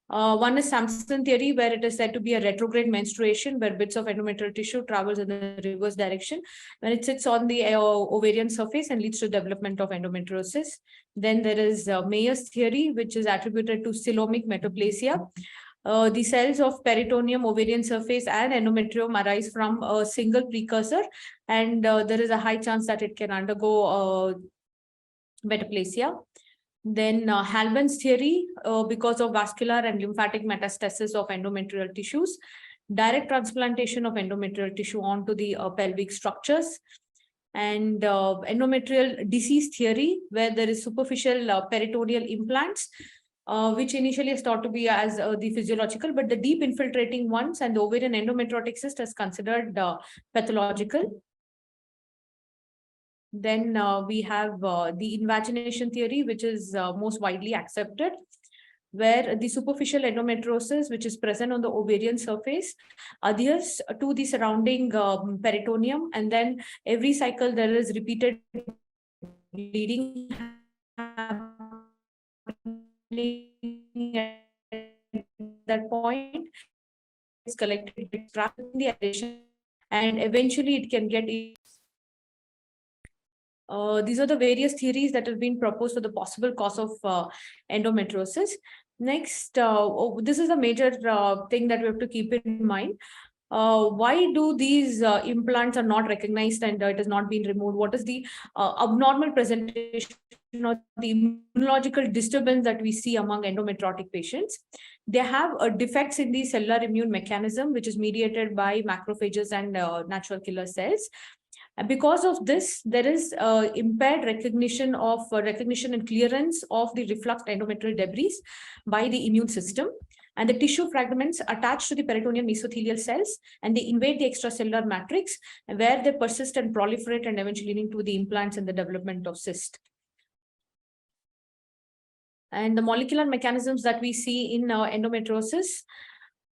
[SPEAKER 2] One is Samson theory, where it is said to be a retrograde menstruation, where bits of endometrial tissue travels in the reverse direction when it sits on the ovarian surface and leads to development of endometriosis. Then there is Mayer's theory, which is attributed to coelomic metaplasia. The cells of peritoneum, ovarian surface, and endometrium arise from a single precursor, and there is a high chance that it can undergo metaplasia. Then Halban's theory, because of vascular and lymphatic metastasis of endometrial tissues, direct transplantation of endometrial tissue onto the pelvic structures. And endometrial disease theory, where there is superficial peritoneal implants, which initially is thought to be as the physiological, but the deep infiltrating ones and the ovarian endometriotic cyst is considered pathological. Then we have the invagination theory, which is most widely accepted, where the superficial endometriosis, which is present on the ovarian surface, adheres to the surrounding peritoneum, and then every cycle there is repeated bleeding at that point. It's collected, it's trapped in the adhesion, and eventually it can get. These are the various theories that have been proposed for the possible cause of endometriosis. Next, this is a major thing that we have to keep in mind. Why do these implants are not recognized and it has not been removed? What is the abnormal presentation or the immunological disturbance that we see among endometriotic patients? They have defects in the cellular immune mechanism, which is mediated by macrophages and natural killer cells. And because of this, there is impaired recognition and clearance of the refluxed endometrial debris by the immune system. And the tissue fragments attach to the peritoneal mesothelial cells, and they invade the extracellular matrix, where they persist and proliferate, and eventually leading to the implants and the development of cyst. And the molecular mechanisms that we see in endometriosis.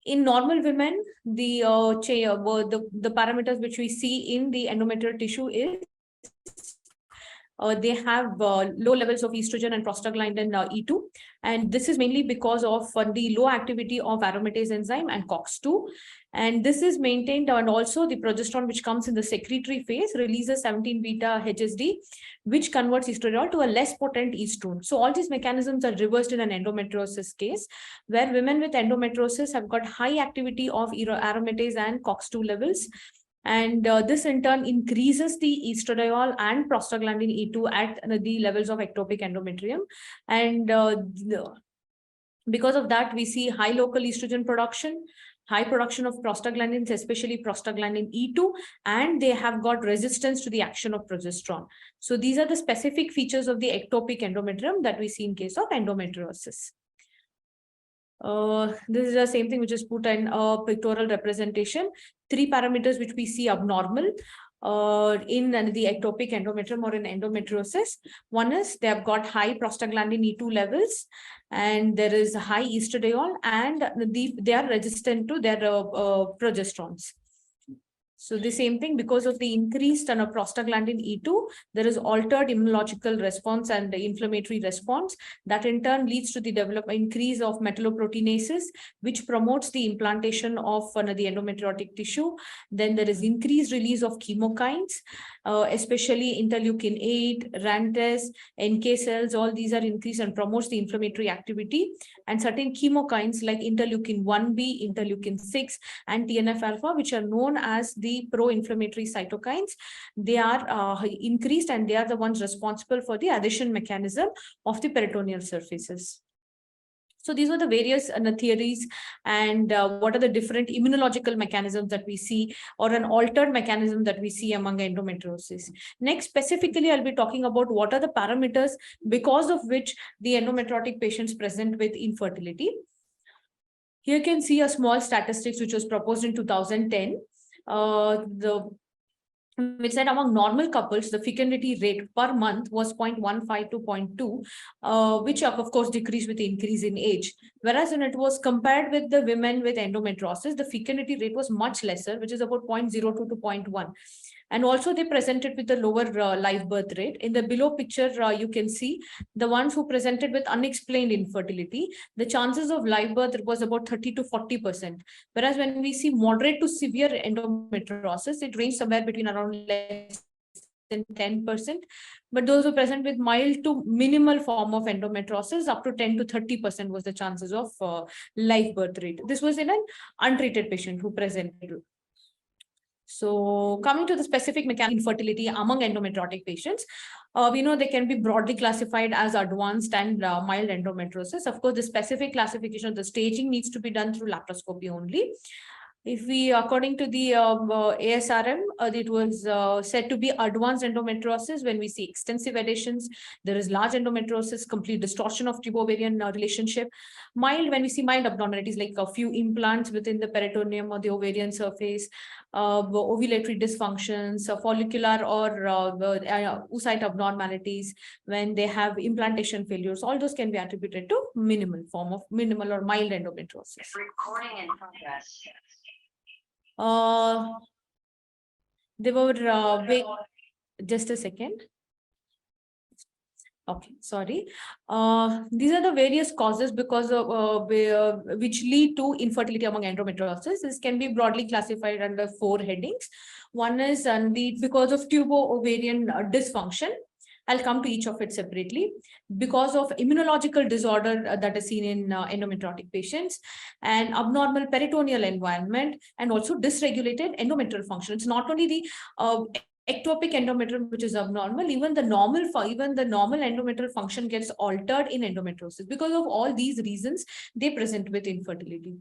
[SPEAKER 2] In normal women, the parameters which we see in the endometrial tissue is they have low levels of estrogen and prostaglandin E2, and this is mainly because of the low activity of aromatase enzyme and COX-2, and this is maintained, and also the progesterone which comes in the secretory phase releases 17-beta HSD, which converts estradiol to a less potent estrone. So all these mechanisms are reversed in an endometriosis case, where women with endometriosis have got high activity of aromatase and COX-2 levels. And this in turn increases the estradiol and prostaglandin E2 at the levels of ectopic endometrium. And because of that, we see high local estrogen production, high production of prostaglandins, especially prostaglandin E2, and they have got resistance to the action of progesterone. So these are the specific features of the ectopic endometrium that we see in case of endometriosis. This is the same thing which is put in pictorial representation. 3 parameters which we see abnormal in the ectopic endometrium or in endometriosis. One is they have got high prostaglandin E2 levels, and there is high estradiol, and they are resistant to their progesterones. So the same thing, because of the increased prostaglandin E2, there is altered immunological response and the inflammatory response that in turn leads to the increase of metalloproteinases, which promotes the implantation of the endometriotic tissue. Then there is increased release of chemokines, especially interleukin 8, RANTES, NK cells. All these are increased and promotes the inflammatory activity. And certain chemokines like interleukin 1B, interleukin 6, and TNF-alpha, which are known as the pro-inflammatory cytokines, they are increased, and they are the ones responsible for the adhesion mechanism of the peritoneal surfaces. So these were the various theories, and what are the different immunological mechanisms that we see, or an altered mechanism that we see among endometriosis. Next, specifically, I'll be talking about what are the parameters because of which the endometriotic patients present with infertility. Here you can see a small statistics which was proposed in 2010. which said among normal couples, the fecundity rate per month was 0.15 to 0.2, which of course decreased with the increase in age. Whereas when it was compared with the women with endometriosis, the fecundity rate was much lesser, which is about 0.02 to 0.1. And also they presented with a lower live birth rate. In the below picture, you can see the ones who presented with unexplained infertility, the chances of live birth was about 30 to 40%. Whereas when we see moderate to severe endometriosis, it ranged somewhere between around less than 10%. But those who present with mild to minimal form of endometriosis, up to 10 to 30% was the chances of live birth rate. This was in an untreated patient who presented. So coming to the specific mechanical infertility among endometriotic patients, we know they can be broadly classified as advanced and mild endometriosis. Of course, the specific classification of the staging needs to be done through laparoscopy only. If we, according to the ASRM, it was said to be advanced endometriosis when we see extensive adhesions, there is large endometriosis, complete distortion of tube-ovarian relationship. Mild, when we see mild abnormalities like a few implants within the peritoneum or the ovarian surface, ovulatory dysfunctions, follicular or oocyte abnormalities, when they have implantation failures, all those can be attributed to minimal form of minimal or mild endometriosis.
[SPEAKER 3] Recording in progress.
[SPEAKER 2] They were wait, just a second. Okay, sorry. These are the various causes because of which lead to infertility among endometriosis. This can be broadly classified under 4 headings. One is because of tubo-ovarian dysfunction. I'll come to each of it separately. Because of immunological disorder that is seen in endometriotic patients, and abnormal peritoneal environment, and also dysregulated endometrial function. It's not only the ectopic endometrium which is abnormal, even the normal endometrial function gets altered in endometriosis. Because of all these reasons, they present with infertility.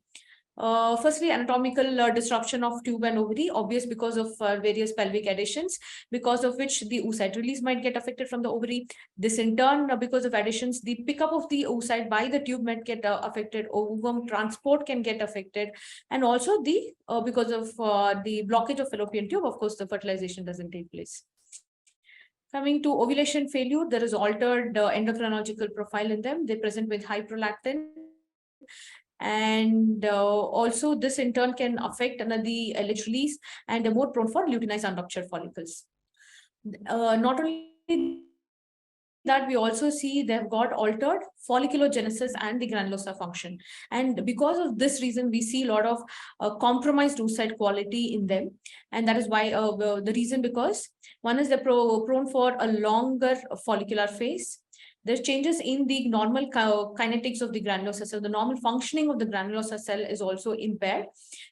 [SPEAKER 2] Firstly, anatomical disruption of tube and ovary, obvious because of various pelvic adhesions, because of which the oocyte release might get affected from the ovary. This in turn, because of adhesions, the pickup of the oocyte by the tube might get affected, ovum transport can get affected, and also the because of the blockage of fallopian tube, of course, the fertilization doesn't take place. Coming to ovulation failure, there is altered endocrinological profile in them. They present with high prolactin. And also this in turn can affect the LH release, and they're more prone for luteinized unruptured follicles. Not only that, we also see they've got altered folliculogenesis and the granulosa function. And because of this reason, we see a lot of compromised oocyte quality in them. And that is why the reason, because one is they're prone for a longer follicular phase. There's changes in the normal kinetics of the granulosa cell. The normal functioning of the granulosa cell is also impaired,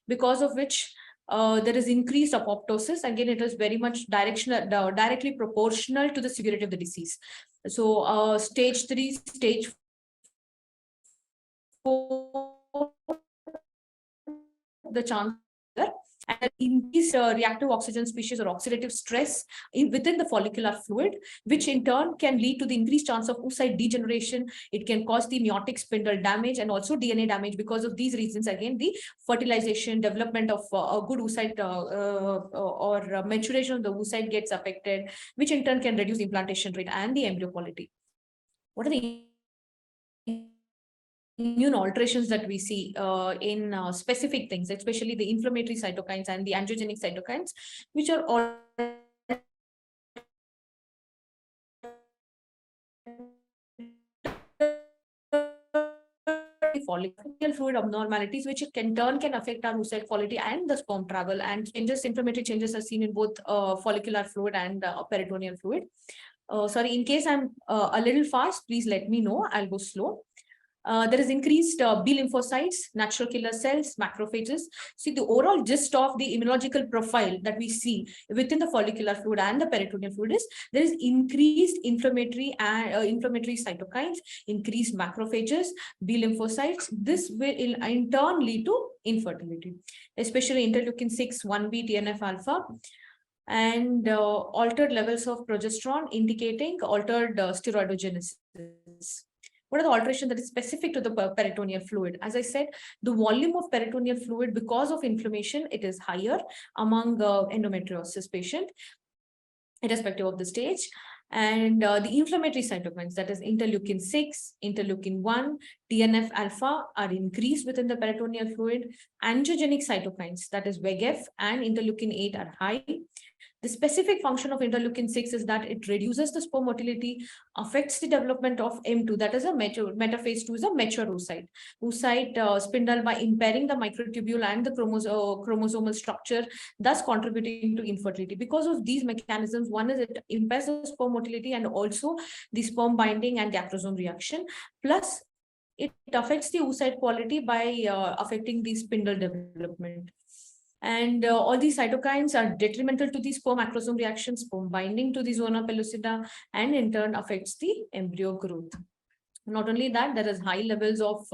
[SPEAKER 2] because of which there is increased apoptosis. Again, it is very much directly proportional to the severity of the disease. So stage 3, stage 4, the chance and increased reactive oxygen species or oxidative stress within the follicular fluid, which in turn can lead to the increased chance of oocyte degeneration. It can cause the meiotic spindle damage and also DNA damage. Because of these reasons, again, the fertilization, development of a good oocyte or maturation of the oocyte gets affected, which in turn can reduce implantation rate and the embryo quality. What are the immune alterations that we see in specific things, especially the inflammatory cytokines and the angiogenic cytokines, which are all follicular fluid abnormalities, which in turn can affect our oocyte quality and the sperm travel, and inflammatory changes are seen in both follicular fluid and peritoneal fluid. Sorry, in case I'm a little fast, please let me know. I'll go slow. There is increased B lymphocytes, natural killer cells, macrophages. See, the overall gist of the immunological profile that we see within the follicular fluid and the peritoneal fluid is there is increased inflammatory cytokines, increased macrophages, B lymphocytes. This will in turn lead to infertility, especially interleukin 6, 1B, TNF alpha, and altered levels of progesterone, indicating altered steroidogenesis. What are the alterations that is specific to the peritoneal fluid? As I said, the volume of peritoneal fluid because of inflammation, it is higher among endometriosis patient, irrespective of the stage. And the inflammatory cytokines, that is interleukin 6, interleukin 1, TNF alpha are increased within the peritoneal fluid. Angiogenic cytokines, that is VEGF and interleukin 8 are high. The specific function of interleukin 6 is that it reduces the sperm motility, affects the development of M2, that is a metaphase 2 is a mature oocyte. Oocyte spindle by impairing the microtubule and the chromosomal structure, thus contributing to infertility. Because of these mechanisms, one is it impairs the sperm motility and also the sperm binding and the acrosome reaction. Plus, it affects the oocyte quality by affecting the spindle development. And all these cytokines are detrimental to the sperm acrosome reaction, sperm binding to the zona pellucida, and in turn affects the embryo growth. Not only that, there is high levels of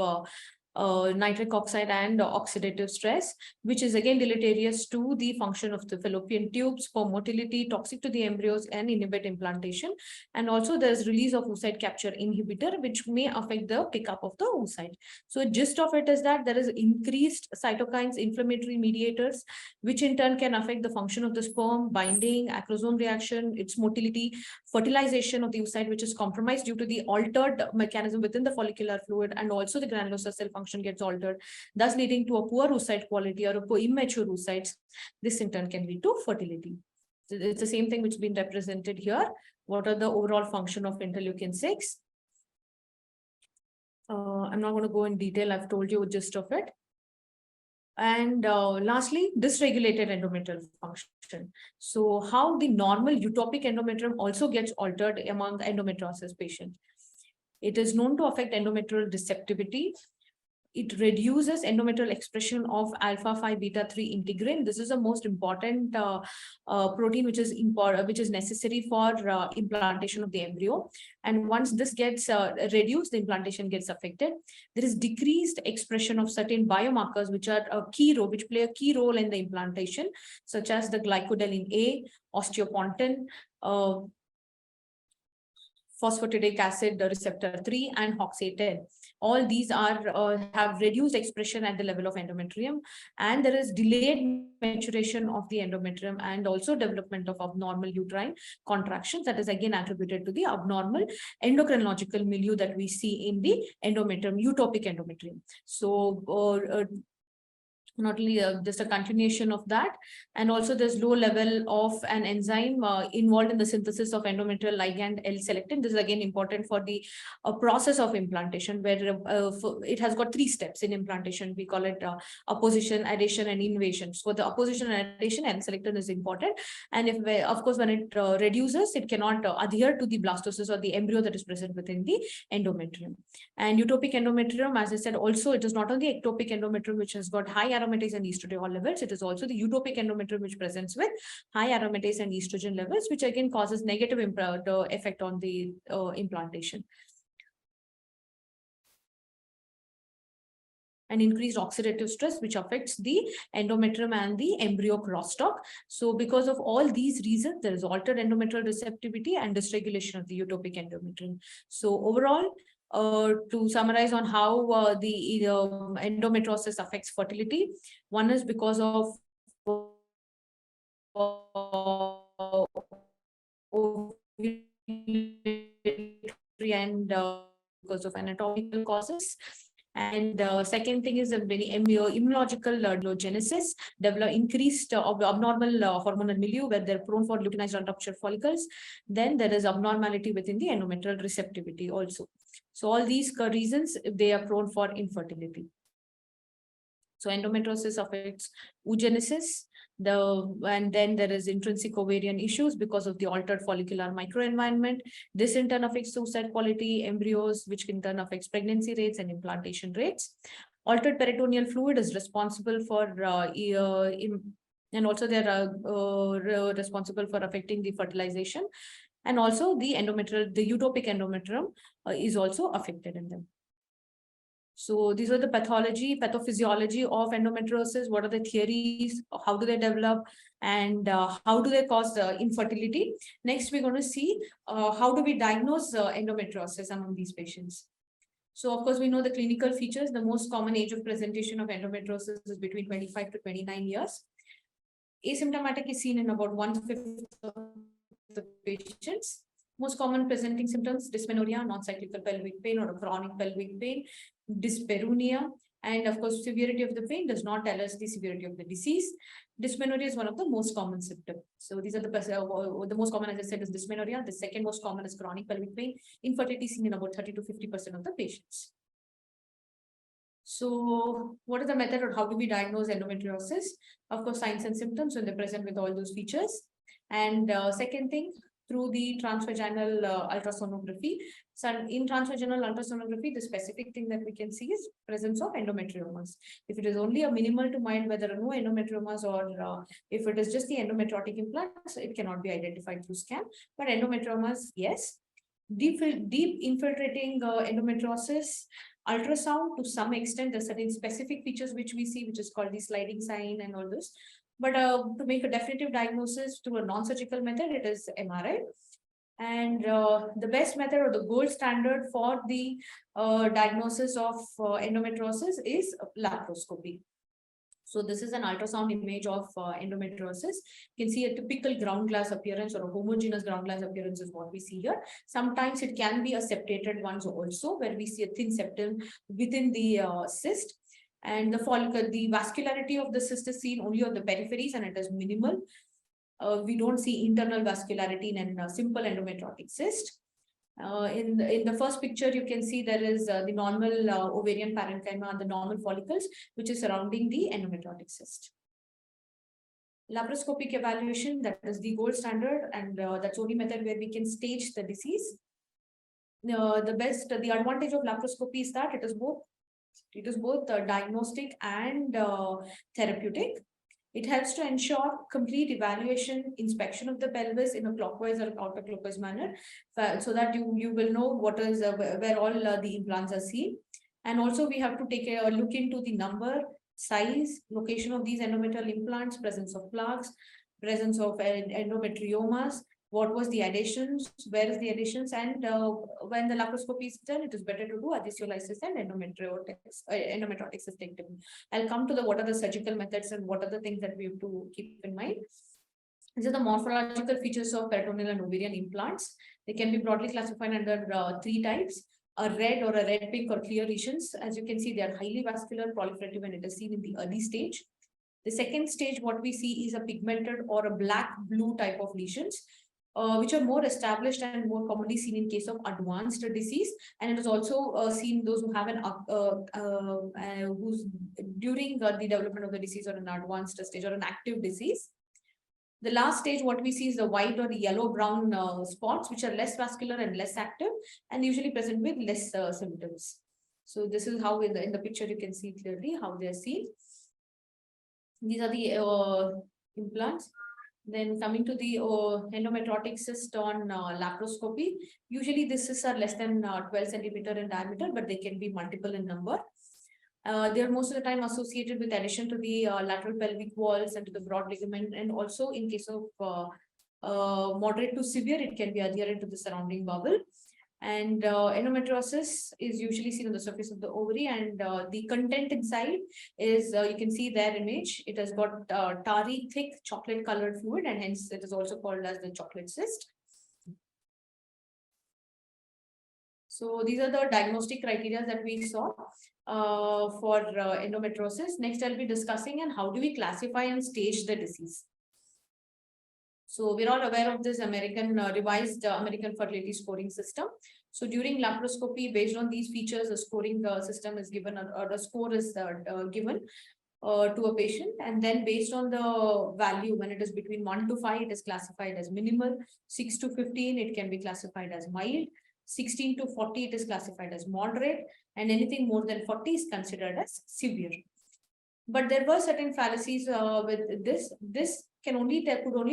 [SPEAKER 2] nitric oxide and oxidative stress, which is again deleterious to the function of the fallopian tubes, sperm motility, toxic to the embryos, and inhibit implantation. And also there's release of oocyte capture inhibitor, which may affect the pickup of the oocyte. So gist of it is that there is increased cytokines, inflammatory mediators, which in turn can affect the function of the sperm, binding, acrosome reaction, its motility, fertilization of the oocyte, which is compromised due to the altered mechanism within the follicular fluid, and also the granulosa cell function gets altered, thus leading to a poor oocyte quality or a poor immature oocytes. This in turn can lead to fertility. So it's the same thing which has been represented here. What are the overall function of interleukin 6? I'm not going to go in detail. I've told you the gist of it. And lastly, dysregulated endometrial function. So how the normal utopic endometrium also gets altered among endometriosis patients. It is known to affect endometrial receptivity. It reduces endometrial expression of alpha-5 beta-3 integrin. This is the most important protein which is necessary for implantation of the embryo. And once this gets reduced, the implantation gets affected. There is decreased expression of certain biomarkers which play a key role in the implantation, such as the glycodelin A, osteopontin, phosphatidic acid receptor 3, and HOX-A10. All these are have reduced expression at the level of endometrium, and there is delayed maturation of the endometrium and also development of abnormal uterine contractions, that is again attributed to the abnormal endocrinological milieu that we see in the endometrium, utopic endometrium. So not only just a continuation of that, and also there's low level of an enzyme involved in the synthesis of endometrial ligand L-selectin. This is again important for the process of implantation, where it has got 3 steps in implantation. We call it apposition, adhesion, and invasion. So the apposition and adhesion, L-selectin is important, and if of course when it reduces, it cannot adhere to the blastocyst or the embryo that is present within the endometrium. And utopic endometrium, as I said, also it is not only ectopic endometrium which has got high aromatase and estradiol levels, it is also the utopic endometrium which presents with high aromatase and estrogen levels, which again causes negative effect on the implantation. And increased oxidative stress, which affects the endometrium and the embryo crosstalk. So because of all these reasons, there is altered endometrial receptivity and dysregulation of the utopic endometrium. So overall, to summarize on how the endometriosis affects fertility, one is because of and because of anatomical causes. And second thing is a very immunological genesis, develop increased abnormal hormonal milieu where they're prone for luteinized unruptured follicles. Then there is abnormality within the endometrial receptivity also. So all these reasons, they are prone for infertility. So endometriosis affects oogenesis, and then there is intrinsic ovarian issues because of the altered follicular microenvironment. This in turn affects oocyte quality, embryos, which in turn affects pregnancy rates and implantation rates. Altered peritoneal fluid is responsible for and also they are responsible for affecting the fertilization, and also the utopic endometrium is also affected in them. So these are the pathophysiology of endometriosis. What are the theories? How do they develop? And how do they cause infertility? Next, we're going to see how do we diagnose endometriosis among these patients. So of course, we know the clinical features. The most common age of presentation of endometriosis is between 25 to 29 years. Asymptomatic is seen in about 1/5 of the patients. Most common presenting symptoms: dysmenorrhea, non-cyclical pelvic pain or a chronic pelvic pain, dyspareunia, and of course, severity of the pain does not tell us the severity of the disease. Dysmenorrhea is one of the most common symptoms. So these are the most common, as I said, is dysmenorrhea. The second most common is chronic pelvic pain. Infertility seen in about 30 to 50% of the patients. So what is the method, or how do we diagnose endometriosis? Of course, signs and symptoms when they present with all those features. And second thing, through the transvaginal ultrasonography. So in transvaginal ultrasonography, the specific thing that we can see is presence of endometriomas. If it is only a minimal to mild, whether there are no endometriomas, or if it is just the endometriotic implants, it cannot be identified through scan. But endometriomas, yes. Deep infiltrating endometriosis, ultrasound to some extent, there's certain specific features which we see, which is called the sliding sign and all this. But to make a definitive diagnosis through a non-surgical method, it is MRI. And the best method, or the gold standard for the diagnosis of endometriosis, is laparoscopy. So this is an ultrasound image of endometriosis. You can see a typical ground glass appearance, or a homogeneous ground glass appearance is what we see here. Sometimes it can be a septated ones also, where we see a thin septum within the cyst. And the follicle, the vascularity of the cyst is seen only on the peripheries, and it is minimal. We don't see internal vascularity in a simple endometriotic cyst. In the first picture, you can see there is the normal ovarian parenchyma and the normal follicles, which is surrounding the endometriotic cyst. Laparoscopic evaluation, that is the gold standard, and that's the only method where we can stage the disease. The advantage of laparoscopy is that it is both diagnostic and therapeutic. It helps to ensure complete evaluation, inspection of the pelvis in a clockwise or counterclockwise manner, so that you will know what is where all the implants are seen. And also we have to take a look into the number, size, location of these endometrial implants, presence of plaques, presence of endometriomas, what was the adhesions, where is the adhesions, and when the laparoscopy is done, it is better to do adhesiolysis and endometriotic cystectomy. I'll come to the what are the surgical methods and what are the things that we have to keep in mind. These are the morphological features of peritoneal and ovarian implants. They can be broadly classified under 3 types: a red or a red pink or clear lesions. As you can see, they are highly vascular, proliferative, and it is seen in the early stage. The second stage, what we see is a pigmented or a black-blue type of lesions, which are more established and more commonly seen in case of advanced disease. And it is also seen those who have who's during the development of the disease, or an advanced stage or an active disease. The last stage, what we see is the white or yellow-brown spots, which are less vascular and less active, and usually present with less symptoms. So this is how in the picture you can see clearly how they are seen. These are the implants. Then coming to the endometriotic cyst on laparoscopy, usually the cysts are less than 12 centimeter in diameter, but they can be multiple in number. They are most of the time associated with adhesion to the lateral pelvic walls and to the broad ligament, and also in case of moderate to severe, it can be adherent to the surrounding bubble. And endometriosis is usually seen on the surface of the ovary, and the content inside is, you can see their image. It has got tarry, thick, chocolate-colored fluid, and hence it is also called as the chocolate cyst. So these are the diagnostic criteria that we saw for endometriosis. Next, I'll be discussing and how do we classify and stage the disease. So we're all aware of this revised American fertility scoring system. So during laparoscopy, based on these features, a scoring system is given, or a score is given to a patient. And then based on the value, when it is between 1 to 5, it is classified as minimal. 6 to 15, it can be classified as mild. 16 to 40, it is classified as moderate. And anything more than 40 is considered as severe. But there were certain fallacies with this. This could only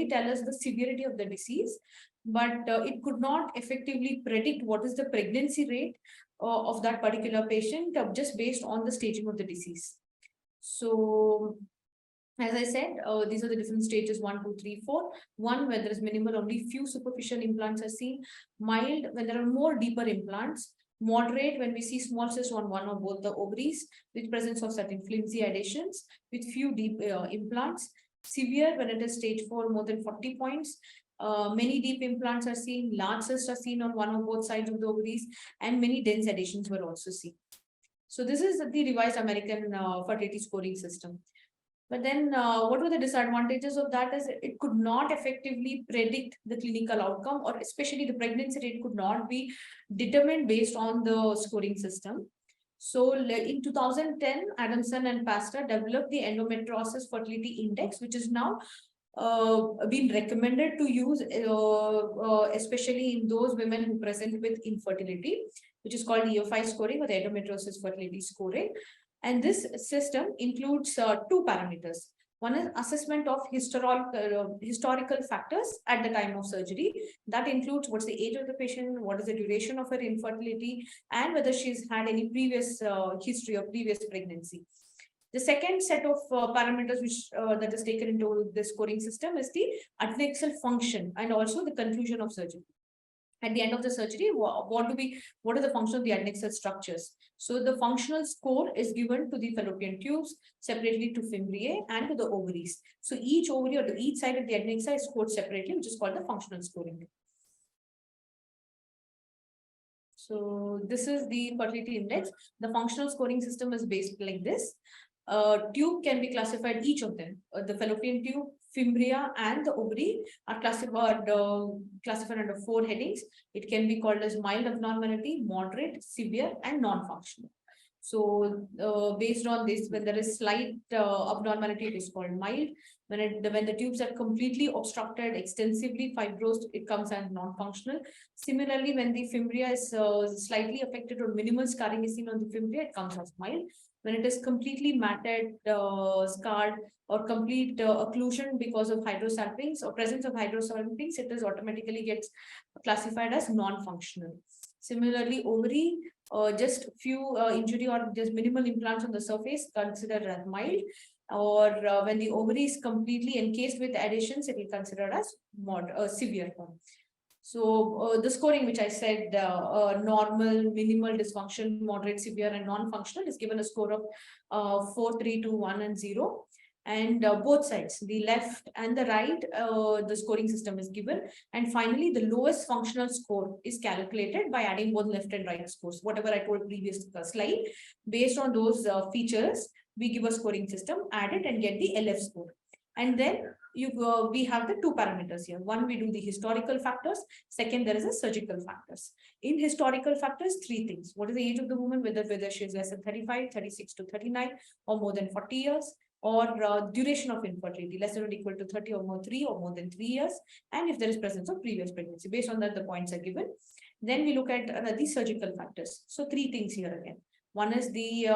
[SPEAKER 2] tell us the severity of the disease, but it could not effectively predict what is the pregnancy rate of that particular patient just based on the staging of the disease. So, as I said, these are the different stages: 1, 2, 3, 4. 1, where there is minimal, only few superficial implants are seen. Mild, when there are more deeper implants. Moderate when we see small cysts on one or both the ovaries with presence of certain flimsy adhesions with few deep implants. Severe when it is stage 4, more than 40 points. Many deep implants are seen, large cysts are seen on one or both sides of the ovaries, and many dense adhesions were also seen. So this is the revised American fertility scoring system. But then what were the disadvantages of that is it could not effectively predict the clinical outcome, or especially the pregnancy rate could not be determined based on the scoring system. So in 2010, Adamson and Pastor developed the Endometriosis Fertility Index, which is now been recommended to use, especially in those women who present with infertility, which is called EFI scoring or the Endometriosis Fertility Scoring. And this system includes two parameters. One is assessment of historical factors at the time of surgery. That includes what's the age of the patient, what is the duration of her infertility, and whether she's had any previous history of previous pregnancy. The second set of parameters which that is taken into the scoring system is the adnexal function and also the conclusion of surgery. At the end of the surgery, what are the functions of the adnexal structures? So the functional score is given to the fallopian tubes, separately to fimbriae and to the ovaries. So each ovary or to each side of the adnexa is scored separately, which is called the functional scoring. So this is the fertility index. The functional scoring system is based like this. Tube can be classified, each of them. The fallopian tube, fimbria, and the ovary are classified under 4 headings. It can be called as mild abnormality, moderate, severe, and non-functional. So based on this, when there is slight abnormality, it is called mild. When the tubes are completely obstructed, extensively fibrosed, it comes as non-functional. Similarly, when the fimbria is slightly affected or minimal scarring is seen on the fimbria, it comes as mild. When it is completely matted, scarred, or complete occlusion because of hydrosalpinx or presence of hydrosalpinx, it is automatically gets classified as non-functional. Similarly, ovary, just few injury or just minimal implants on the surface, considered as mild. Or when the ovary is completely encased with adhesions, it is considered as severe form. So the scoring, which I said, normal, minimal, dysfunction, moderate, severe, and non-functional, is given a score of 4, 3, 2, 1, and 0. And both sides, the left and the right, the scoring system is given. And finally, the lowest functional score is calculated by adding both left and right scores. Whatever I told previous slide, based on those features, we give a scoring system, add it, and get the LF score. And then we have the 2 parameters here. One, we do the historical factors. Second, there is a surgical factors. In historical factors, 3 things. What is the age of the woman, whether she is less than 35, 36 to 39, or more than 40 years, or duration of infertility, less than or equal to 30 or more 3 or more than 3 years, and if there is presence of previous pregnancy. Based on that, the points are given. Then we look at the surgical factors. So 3 things here again. One is the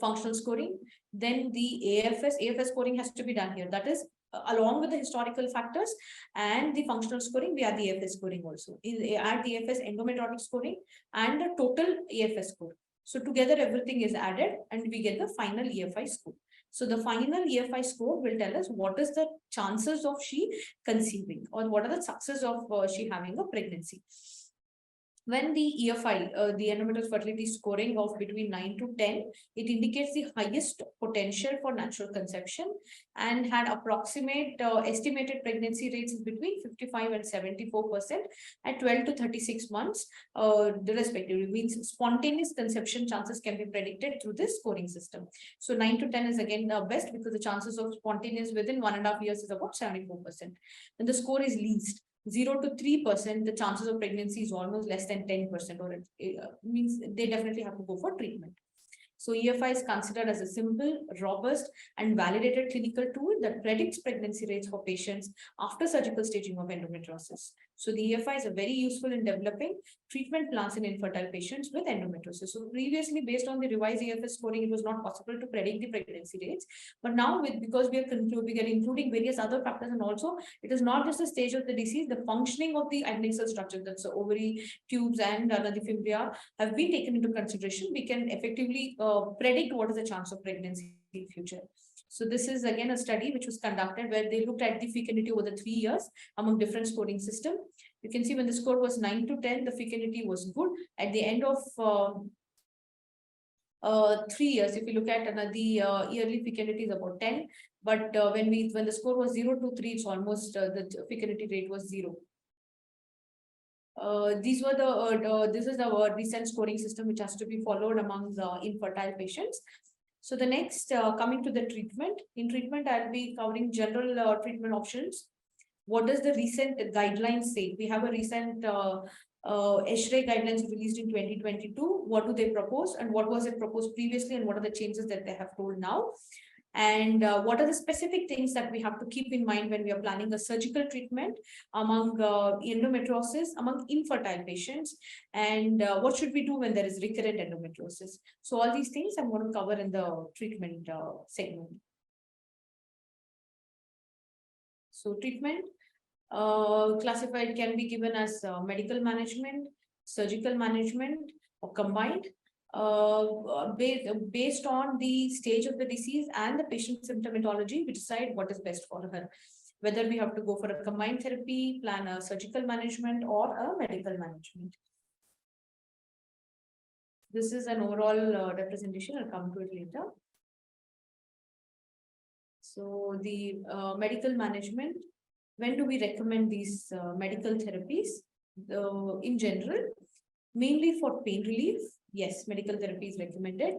[SPEAKER 2] functional scoring, then the AFS scoring has to be done here. That is, along with the historical factors and the functional scoring, we add the AFS scoring also. Add the AFS endometriotic scoring and the total AFS score. So together everything is added and we get the final EFI score. So the final EFI score will tell us what is the chances of she conceiving, or what are the success of she having a pregnancy. When the EFI, the endometrial fertility scoring of between 9 to 10, it indicates the highest potential for natural conception, and had approximate estimated pregnancy rates between 55 and 74% at 12 to 36 months, respectively. Means spontaneous conception chances can be predicted through this scoring system. So 9 to 10 is again best, because the chances of spontaneous within 1.5 years is about 74%. When the score is least, 0 to 3%, the chances of pregnancy is almost less than 10%, or it means they definitely have to go for treatment. So EFI is considered as a simple, robust, and validated clinical tool that predicts pregnancy rates for patients after surgical staging of endometriosis. So the EFI is very useful in developing treatment plans in infertile patients with endometriosis. So previously, based on the revised EFS scoring, it was not possible to predict the pregnancy rates. But now, because we are including various other factors, and also it is not just the stage of the disease, the functioning of the adnexal structure, that's the ovary, tubes, and the fimbria, have been taken into consideration. We can effectively predict what is the chance of pregnancy in future. So this is again a study which was conducted where they looked at the fecundity over the 3 years among different scoring systems. You can see when the score was 9 to 10, the fecundity was good. At the end of 3 years, if you look at the yearly fecundity is about 10, but when the score was 0 to 3, it's almost the fecundity rate was 0. This is the recent scoring system which has to be followed among the infertile patients. So the next, coming to the treatment. In treatment, I'll be covering general treatment options. What does the recent guidelines say? We have a recent GGIRHR guidelines released in 2022. What do they propose, and what was it proposed previously, and what are the changes that they have told now? And what are the specific things that we have to keep in mind when we are planning a surgical treatment among endometriosis, among infertile patients, and what should we do when there is recurrent endometriosis? So all these things I'm going to cover in the treatment segment. So treatment classified can be given as medical management, surgical management, or combined. Based on the stage of the disease and the patient symptomatology, we decide what is best for her. Whether we have to go for a combined therapy, plan a surgical management, or a medical management. This is an overall representation. I'll come to it later. So the medical management, when do we recommend these medical therapies? In general, mainly for pain relief. Yes, medical therapy is recommended.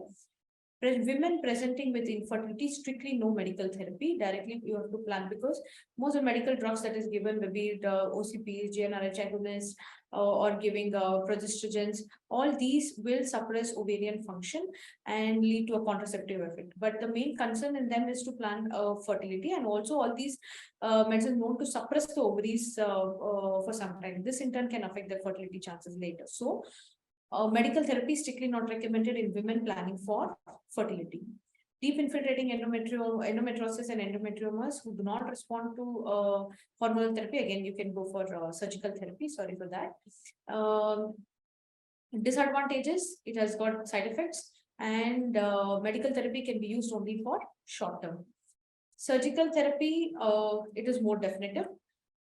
[SPEAKER 2] Women presenting with infertility, strictly no medical therapy. Directly you have to plan, because most of medical drugs that is given, maybe the OCPs, GnRH agonists, or giving progestogens, all these will suppress ovarian function and lead to a contraceptive effect. But the main concern in them is to plan fertility, and also all these medicines known to suppress the ovaries for some time. This in turn can affect their fertility chances later. So medical therapy is strictly not recommended in women planning for fertility. Deep infiltrating endometriosis and endometriomas who do not respond to hormonal therapy, again, you can go for surgical therapy. Sorry for that. Disadvantages, it has got side effects, and medical therapy can be used only for short term. Surgical therapy, it is more definitive.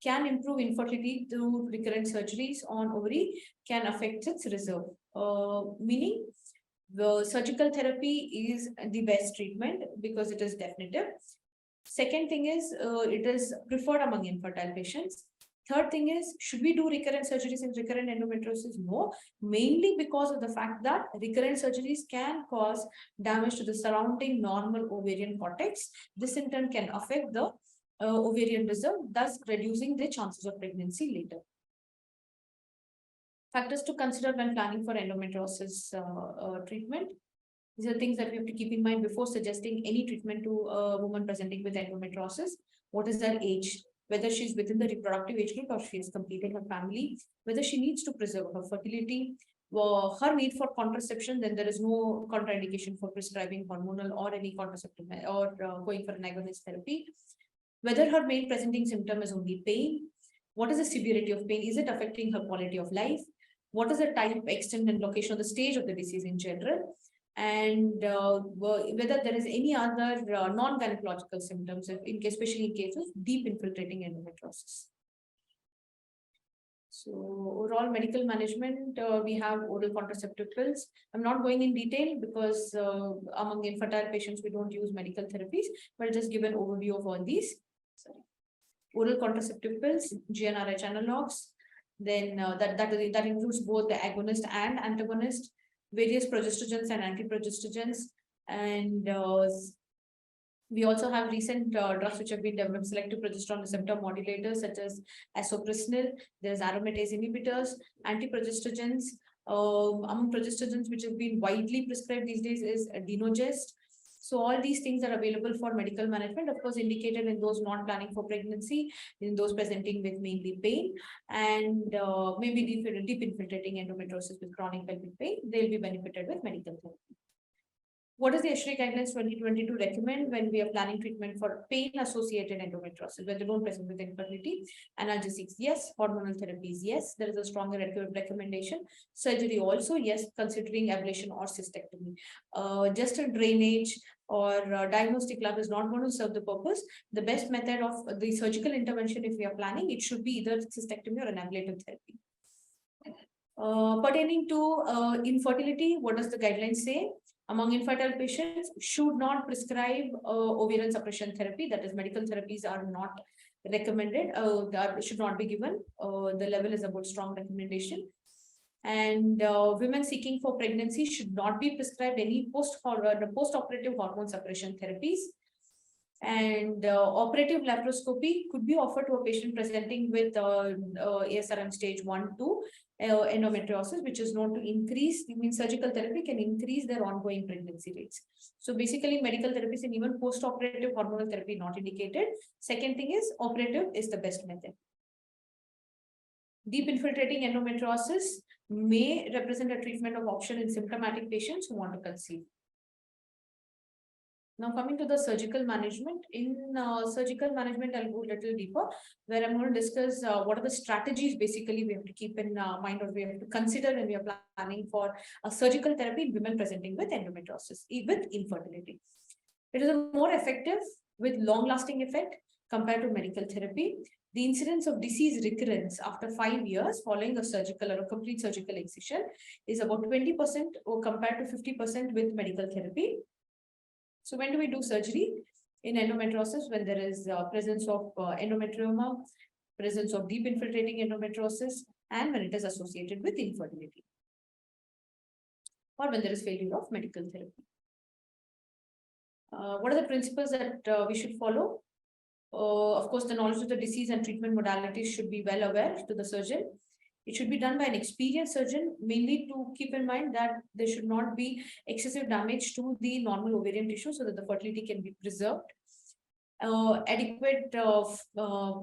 [SPEAKER 2] Can improve infertility through recurrent surgeries on ovary, can affect its reserve. Meaning, the surgical therapy is the best treatment because it is definitive. Second thing is, it is preferred among infertile patients. Third thing is, should we do recurrent surgeries in recurrent endometriosis? No, mainly because of the fact that recurrent surgeries can cause damage to the surrounding normal ovarian cortex. This in turn can affect the ovarian reserve, thus reducing the chances of pregnancy later. Factors to consider when planning for endometriosis treatment. These are things that we have to keep in mind before suggesting any treatment to a woman presenting with endometriosis. What is their age? Whether she's within the reproductive age group or she has completed her family. Whether she needs to preserve her fertility. Her need for contraception, then there is no contraindication for prescribing hormonal or any contraceptive or going for an agonist therapy. Whether her main presenting symptom is only pain. What is the severity of pain? Is it affecting her quality of life? What is the type, extent, and location of the stage of the disease in general? And whether there is any other non-gynecological symptoms, especially in case of deep infiltrating endometriosis. So overall medical management, we have oral contraceptive pills. I'm not going in detail because among infertile patients, we don't use medical therapies, but I'll just give an overview of all these. Sorry. Oral contraceptive pills, GnRH analogs, then that includes both the agonist and antagonist, various progestogens and antiprogestogens, and we also have recent drugs which have been developed, selective progesterone receptor modulators such as asoprisnil. There's aromatase inhibitors, antiprogestogens. Among progestogens which have been widely prescribed these days is Adinogest. So all these things are available for medical management, of course, indicated in those not planning for pregnancy, in those presenting with mainly pain, and maybe deep infiltrating endometriosis with chronic pelvic pain. They'll be benefited with medical therapy. What does the IUI guidelines 2022 recommend when we are planning treatment for pain-associated endometriosis, where they don't present with infertility? Analgesics, yes. Hormonal therapies, yes. There is a stronger recommendation. Surgery also, yes, considering ablation or cystectomy. Just a drainage or diagnostic lab is not going to serve the purpose. The best method of the surgical intervention, if we are planning, it should be either cystectomy or an ablative therapy. Pertaining to infertility, what does the guidelines say? Among infertile patients, should not prescribe ovarian suppression therapy. That is, medical therapies are not recommended. That should not be given. The level is about strong recommendation. And women seeking for pregnancy should not be prescribed any post-operative hormone suppression therapies. And operative laparoscopy could be offered to a patient presenting with ASRM stage 1-2 endometriosis, which is known to increase, surgical therapy can increase their ongoing pregnancy rates. So basically, medical therapies and even post-operative hormonal therapy not indicated. Second thing is operative is the best method. Deep infiltrating endometriosis may represent a treatment of option in symptomatic patients who want to conceive. Now coming to the surgical management. In surgical management, I'll go a little deeper, where I'm going to discuss what are the strategies basically we have to keep in mind, or we have to consider when we are planning for a surgical therapy in women presenting with endometriosis, with infertility. It is more effective with long-lasting effect compared to medical therapy. The incidence of disease recurrence after 5 years following a surgical or a complete surgical excision is about 20% or compared to 50% with medical therapy. So when do we do surgery in endometriosis? When there is presence of endometrioma, presence of deep infiltrating endometriosis, and when it is associated with infertility, or when there is failure of medical therapy. What are the principles that we should follow? Of course, the knowledge of the disease and treatment modalities should be well aware to the surgeon. It should be done by an experienced surgeon, mainly to keep in mind that there should not be excessive damage to the normal ovarian tissue so that the fertility can be preserved. Adequate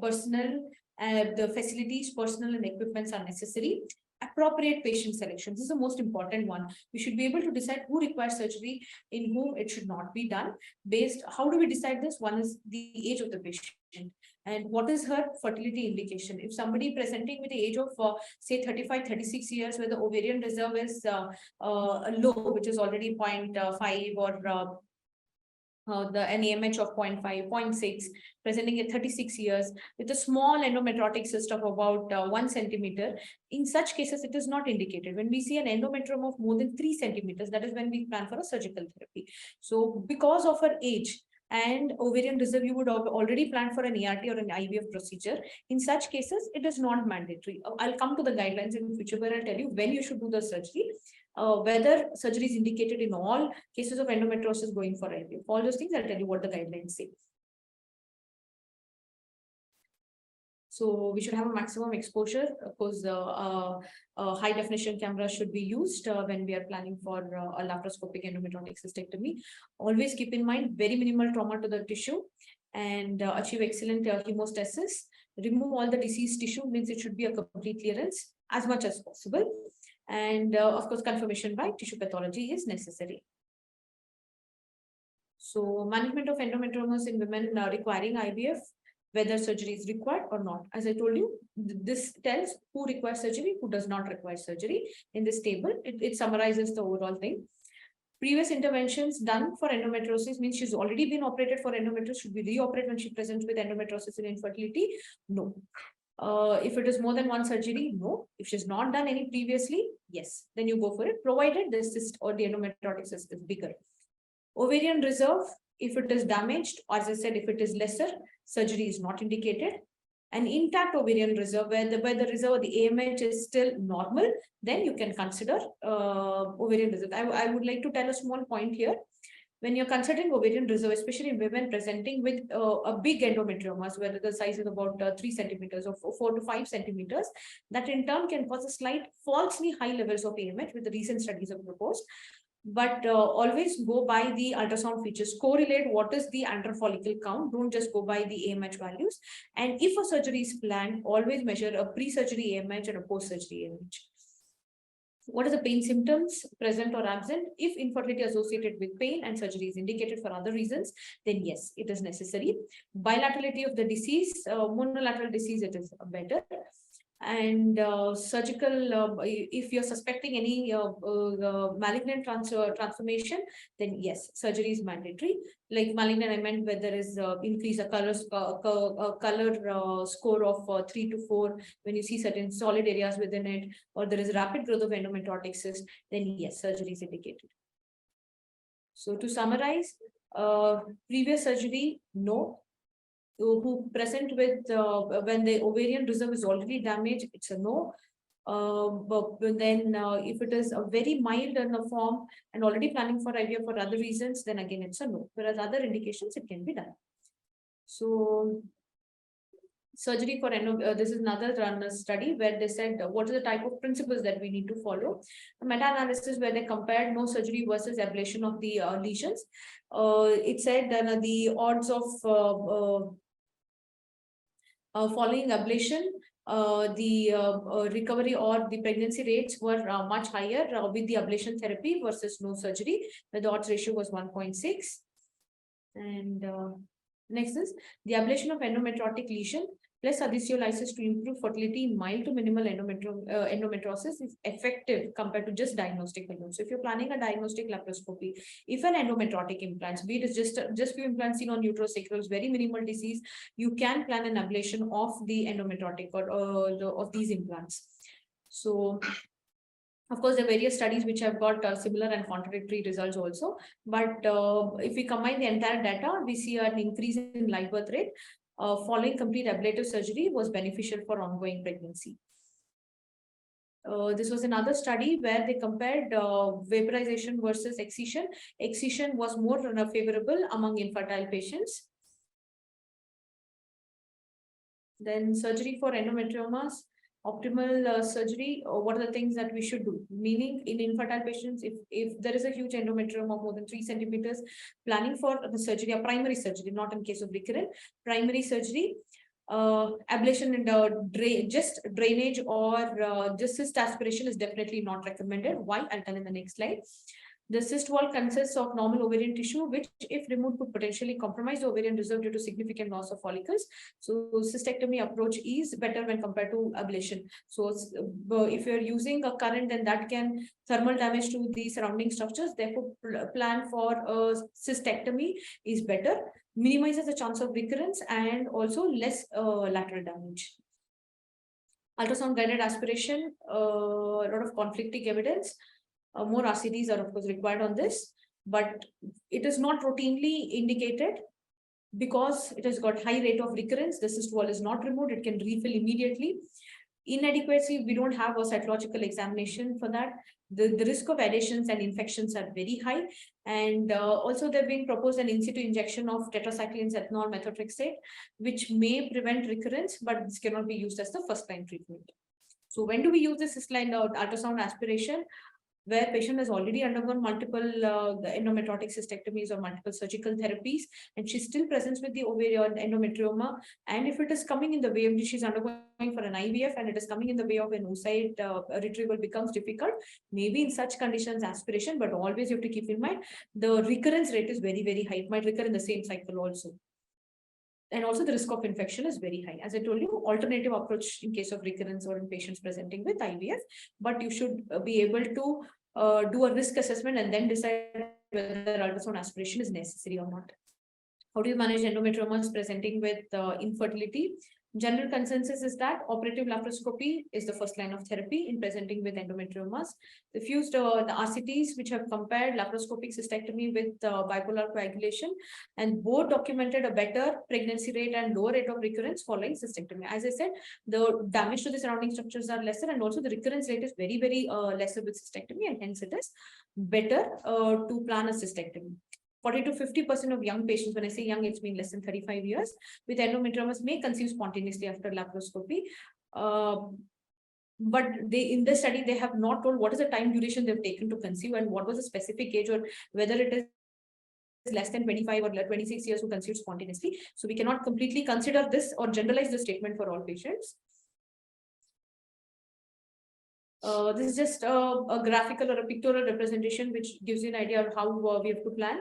[SPEAKER 2] personnel, the facilities, personnel and equipments are necessary. Appropriate patient selection. This is the most important one. We should be able to decide who requires surgery, in whom it should not be done. Based, how do we decide this? One is the age of the patient and what is her fertility indication. If somebody presenting with the age of say 35-36 years, where the ovarian reserve is low, which is already 0.5 or an AMH of 0.5, 0.6, presenting at 36 years with a small endometriotic cyst of about 1 centimeter. In such cases, it is not indicated. When we see an endometrium of more than 3 centimeters, that is when we plan for a surgical therapy. So because of her age and ovarian reserve, you would have already planned for an ART or an IVF procedure. In such cases, it is not mandatory. I'll come to the guidelines in future where I'll tell you when you should do the surgery. Whether surgery is indicated in all cases of endometriosis going for IVF. All those things, I'll tell you what the guidelines say. So we should have a maximum exposure. Of course, high definition camera should be used when we are planning for a laparoscopic endometriotic cystectomy. Always keep in mind very minimal trauma to the tissue and achieve excellent hemostasis. Remove all the diseased tissue, means it should be a complete clearance as much as possible. And of course, confirmation by tissue pathology is necessary. So management of endometriomas in women requiring IVF, whether surgery is required or not. As I told you, this tells who requires surgery, who does not require surgery. In this table, it summarizes the overall thing. Previous interventions done for endometriosis means she's already been operated for endometriosis. Should we reoperate when she presents with endometriosis and infertility? No. If it is more than one surgery, no. If she's not done any previously, yes, then you go for it, provided the cyst or the endometriotic cyst is bigger. Ovarian reserve, if it is damaged, or as I said, if it is lesser, surgery is not indicated. An intact ovarian reserve, where the reserve or the AMH is still normal, then you can consider ovarian reserve. I would like to tell a small point here. When you're considering ovarian reserve, especially in women presenting with a big endometriomas, whether the size is about 3 centimeters or 4 to 5 centimeters, that in turn can cause a slight falsely high levels of AMH, with the recent studies have proposed. But always go by the ultrasound features, correlate what is the antral follicle count, don't just go by the AMH values. And if a surgery is planned, always measure a pre-surgery AMH and a post-surgery AMH. What are the pain symptoms present or absent? If infertility associated with pain and surgery is indicated for other reasons, then yes, it is necessary. Bilaterality of the disease, monolateral disease, it is better. And surgical, if you're suspecting any malignant transformation, then yes, surgery is mandatory. Like malignant, I meant where there is increase a color score of 3 to 4 when you see certain solid areas within it, or there is rapid growth of endometriotic cyst, then yes, surgery is indicated. So to summarize, previous surgery, no. Who present with when the ovarian reserve is already damaged, it's a no. But then if it is a very mild in a form and already planning for IVF for other reasons, then again it's a no. Whereas other indications, it can be done. So surgery for this is another study where they said what are the type of principles that we need to follow. A meta-analysis where they compared no surgery versus ablation of the lesions. It said the odds of following ablation, the recovery or the pregnancy rates were much higher with the ablation therapy versus no surgery, where the odds ratio was 1.6. And next is the ablation of endometriotic lesion plus adhesiolysis to improve fertility in mild to minimal endometriosis is effective compared to just diagnostic alone. So if you're planning a diagnostic laparoscopy, if an endometriotic implants, be it is just few implants seen on uterosacral, very minimal disease, you can plan an ablation of the endometriotic or of these implants. So of course, there are various studies which have got similar and contradictory results also. But if we combine the entire data, we see an increase in live birth rate following complete ablative surgery was beneficial for ongoing pregnancy. This was another study where they compared vaporization versus excision. Excision was more favorable among infertile patients. Then surgery for endometriomas. Optimal surgery, what are the things that we should do? Meaning in infertile patients, if there is a huge endometrium of more than 3 centimeters, planning for the surgery, a primary surgery, not in case of recurrent, primary surgery, ablation and just drainage or just cyst aspiration is definitely not recommended. Why? I'll tell in the next slide. The cyst wall consists of normal ovarian tissue, which, if removed, could potentially compromise the ovarian reserve due to significant loss of follicles. So, cystectomy approach is better when compared to ablation. So, if you're using a current, then that can thermal damage to the surrounding structures. Therefore, plan for a cystectomy is better, minimizes the chance of recurrence, and also less lateral damage. Ultrasound guided aspiration, a lot of conflicting evidence. More RCTs are of course required on this, but it is not routinely indicated because it has got high rate of recurrence. The cyst wall is not removed, it can refill immediately. Inadequacy, we don't have a cytological examination for that. The risk of adhesions and infections are very high. And also they're being proposed an in situ injection of tetracyclines, ethanol, methotrexate, which may prevent recurrence, but this cannot be used as the first line treatment. So when do we use this cyst-line ultrasound aspiration? Where patient has already undergone multiple endometriotic cystectomies or multiple surgical therapies, and she still presents with the ovarian endometrioma. And if it is coming in the way of she's undergoing for an IVF and it is coming in the way of an oocyte retrieval becomes difficult, maybe in such conditions aspiration, but always you have to keep in mind the recurrence rate is very, very high. It might recur in the same cycle also. And also the risk of infection is very high. As I told you, alternative approach in case of recurrence or in patients presenting with IVF, but you should be able to do a risk assessment and then decide whether ultrasound aspiration is necessary or not. How do you manage endometriomas presenting with infertility? General consensus is that operative laparoscopy is the first line of therapy in presenting with endometriomas. They've used the RCTs which have compared laparoscopic cystectomy with bipolar coagulation, and both documented a better pregnancy rate and lower rate of recurrence following cystectomy. As I said, the damage to the surrounding structures are lesser, and also the recurrence rate is very, very lesser with cystectomy, and hence it is better to plan a cystectomy. 40 to 50% of young patients, when I say young, it's been less than 35 years, with endometriomas may conceive spontaneously after laparoscopy. But in this study, they have not told what is the time duration they've taken to conceive and what was the specific age, or whether it is less than 25 or 26 years who conceived spontaneously. So we cannot completely consider this or generalize the statement for all patients. This is just a graphical or a pictorial representation which gives you an idea of how we have to plan.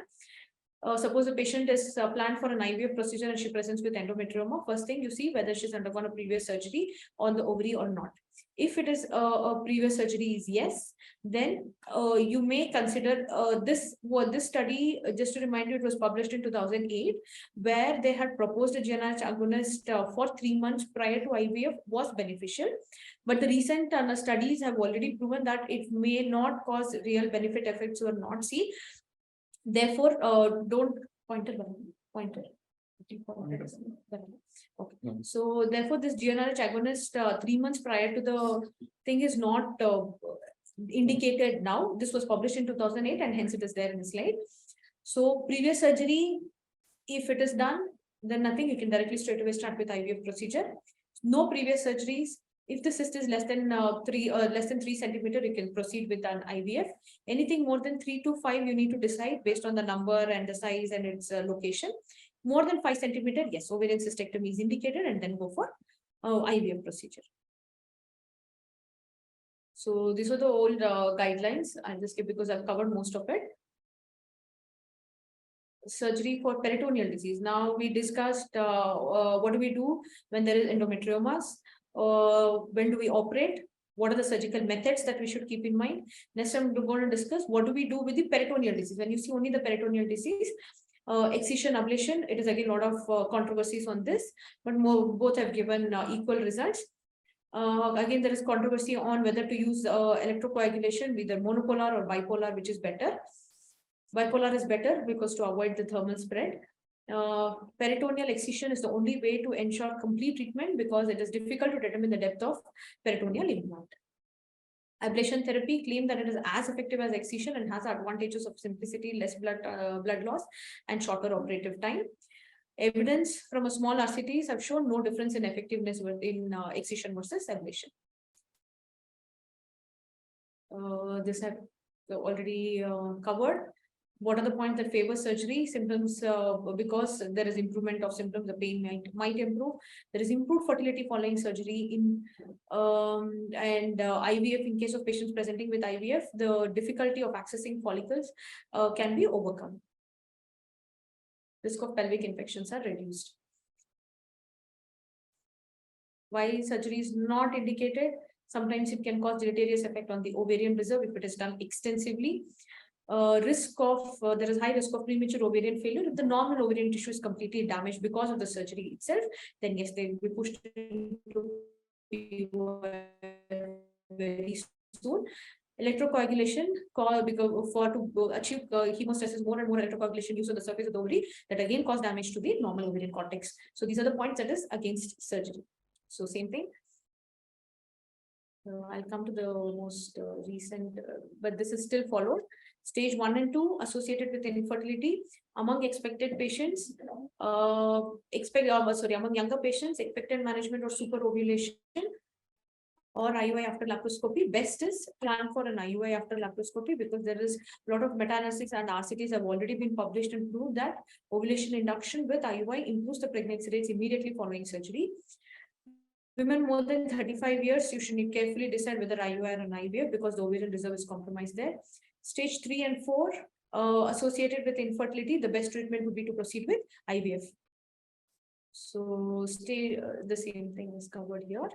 [SPEAKER 2] Suppose a patient is planned for an IVF procedure and she presents with endometrioma. First thing you see whether she's undergone a previous surgery on the ovary or not. If it is a previous surgery is yes, then you may consider this study, just to remind you, it was published in 2008, where they had proposed a GnRH agonist for 3 months prior to IVF was beneficial. But the recent studies have already proven that it may not cause real benefit effects or not see. Therefore, don't pointer. Okay. So therefore, this GnRH agonist 3 months prior to the thing is not indicated now. This was published in 2008 and hence it is there in the slide. So previous surgery, if it is done, then nothing, you can directly straight away start with IVF procedure. No previous surgeries. If the cyst is less than 3 centimeter, you can proceed with an IVF. Anything more than 3 to 5, you need to decide based on the number and the size and its location. More than 5 centimeter, yes, ovarian cystectomy is indicated, and then go for IVF procedure. So these are the old guidelines. I'll just skip because I've covered most of it. Surgery for peritoneal disease. Now we discussed what do we do when there is endometriomas. When do we operate? What are the surgical methods that we should keep in mind? Next, I'm going to discuss what do we do with the peritoneal disease. When you see only the peritoneal disease, excision, ablation, it is again a lot of controversies on this, but both have given equal results. Again, there is controversy on whether to use electrocoagulation, either monopolar or bipolar, which is better. Bipolar is better because to avoid the thermal spread. Peritoneal excision is the only way to ensure complete treatment because it is difficult to determine the depth of peritoneal implant. Ablation therapy claim that it is as effective as excision and has advantages of simplicity, less blood loss, and shorter operative time. Evidence from a small RCTs have shown no difference in effectiveness in excision versus ablation. This have already covered. What are the points that favor surgery? Symptoms, because there is improvement of symptoms, the pain might improve. There is improved fertility following surgery in IVF. In case of patients presenting with IVF, the difficulty of accessing follicles can be overcome. Risk of pelvic infections are reduced. Why surgery is not indicated? Sometimes it can cause deleterious effect on the ovarian reserve if it is done extensively. There is high risk of premature ovarian failure. If the normal ovarian tissue is completely damaged because of the surgery itself, then yes, they will be pushed into very soon. Electrocoagulation, because to achieve hemostasis, more and more electrocoagulation used on the surface of the ovary, that again cause damage to the normal ovarian cortex. So these are the points that is against surgery. So same thing. I'll come to the most recent, but this is still followed. Stage 1 and 2 associated with infertility among expected patients, among younger patients, expected management or super ovulation or IUI after laparoscopy. Best is plan for an IUI after laparoscopy because there is a lot of meta-analysis and RCTs have already been published and proved that ovulation induction with IUI improves the pregnancy rates immediately following surgery. Women more than 35 years, you should carefully decide whether IUI or an IVF because the ovarian reserve is compromised there. Stage 3 and 4 associated with infertility, the best treatment would be to proceed with IVF. So the same thing is covered here.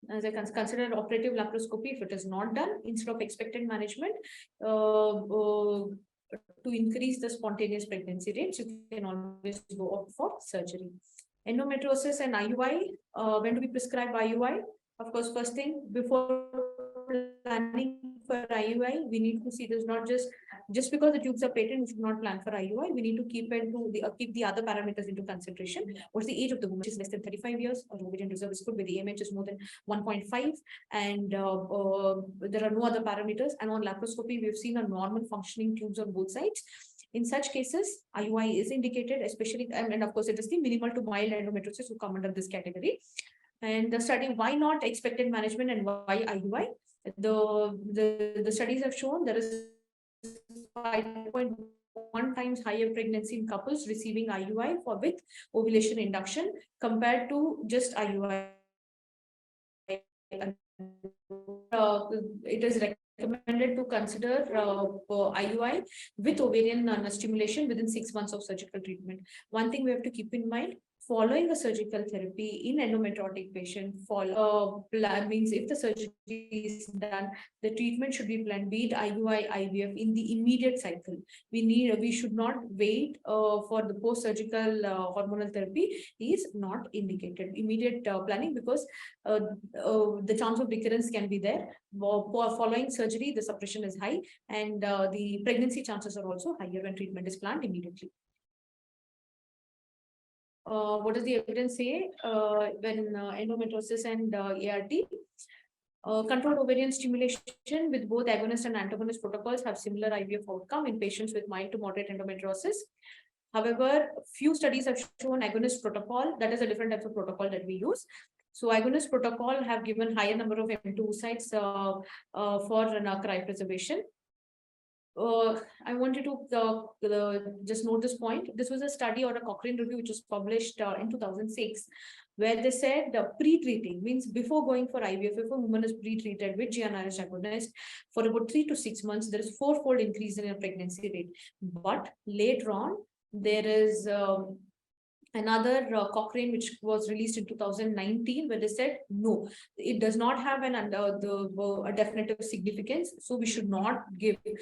[SPEAKER 2] As I consider operative laparoscopy, if it is not done, instead of expected management, to increase the spontaneous pregnancy rates, you can always go opt for surgery. Endometriosis and IUI, when do we prescribe IUI? Of course, first thing, before planning for IUI, we need to see this not just because the tubes are patent, we should not plan for IUI. We need to keep the other parameters into consideration. What's the age of the woman? Which is less than 35 years, or ovarian reserve is good with the AMH is more than 1.5, and there are no other parameters. And on laparoscopy, we've seen a normal functioning tubes on both sides. In such cases, IUI is indicated, especially, and of course, it is the minimal to mild endometriosis who come under this category. And the study, why not expected management and why IUI? The studies have shown there is 5.1 times higher pregnancy in couples receiving IUI with ovulation induction compared to just IUI it is recommended to consider IUI with ovarian stimulation within 6 months of surgical treatment. One thing we have to keep in mind, following a surgical therapy in endometriotic patient, means if the surgery is done, the treatment should be planned, be it IUI, IVF, in the immediate cycle. We should not wait for the post-surgical hormonal therapy is not indicated. Immediate planning, because the chance of recurrence can be there. Following surgery, the suppression is high, and the pregnancy chances are also higher when treatment is planned immediately. What does the evidence say when endometriosis and ART? Controlled ovarian stimulation with both agonist and antagonist protocols have similar IVF outcome in patients with mild to moderate endometriosis. However, few studies have shown agonist protocol, that is a different type of protocol that we use. So agonist protocol have given higher number of M2 oocytes for cryopreservation. I wanted to just note this point. This was a study or a Cochrane review which was published in 2006, where they said pre-treating, means before going for IVF, if a woman is pre-treated with GnRH agonist for about 3 to 6 months, there is 4-fold increase in her pregnancy rate. But later on, there is another Cochrane, which was released in 2019, where they said, no, it does not have a definitive significance. So we should not give 3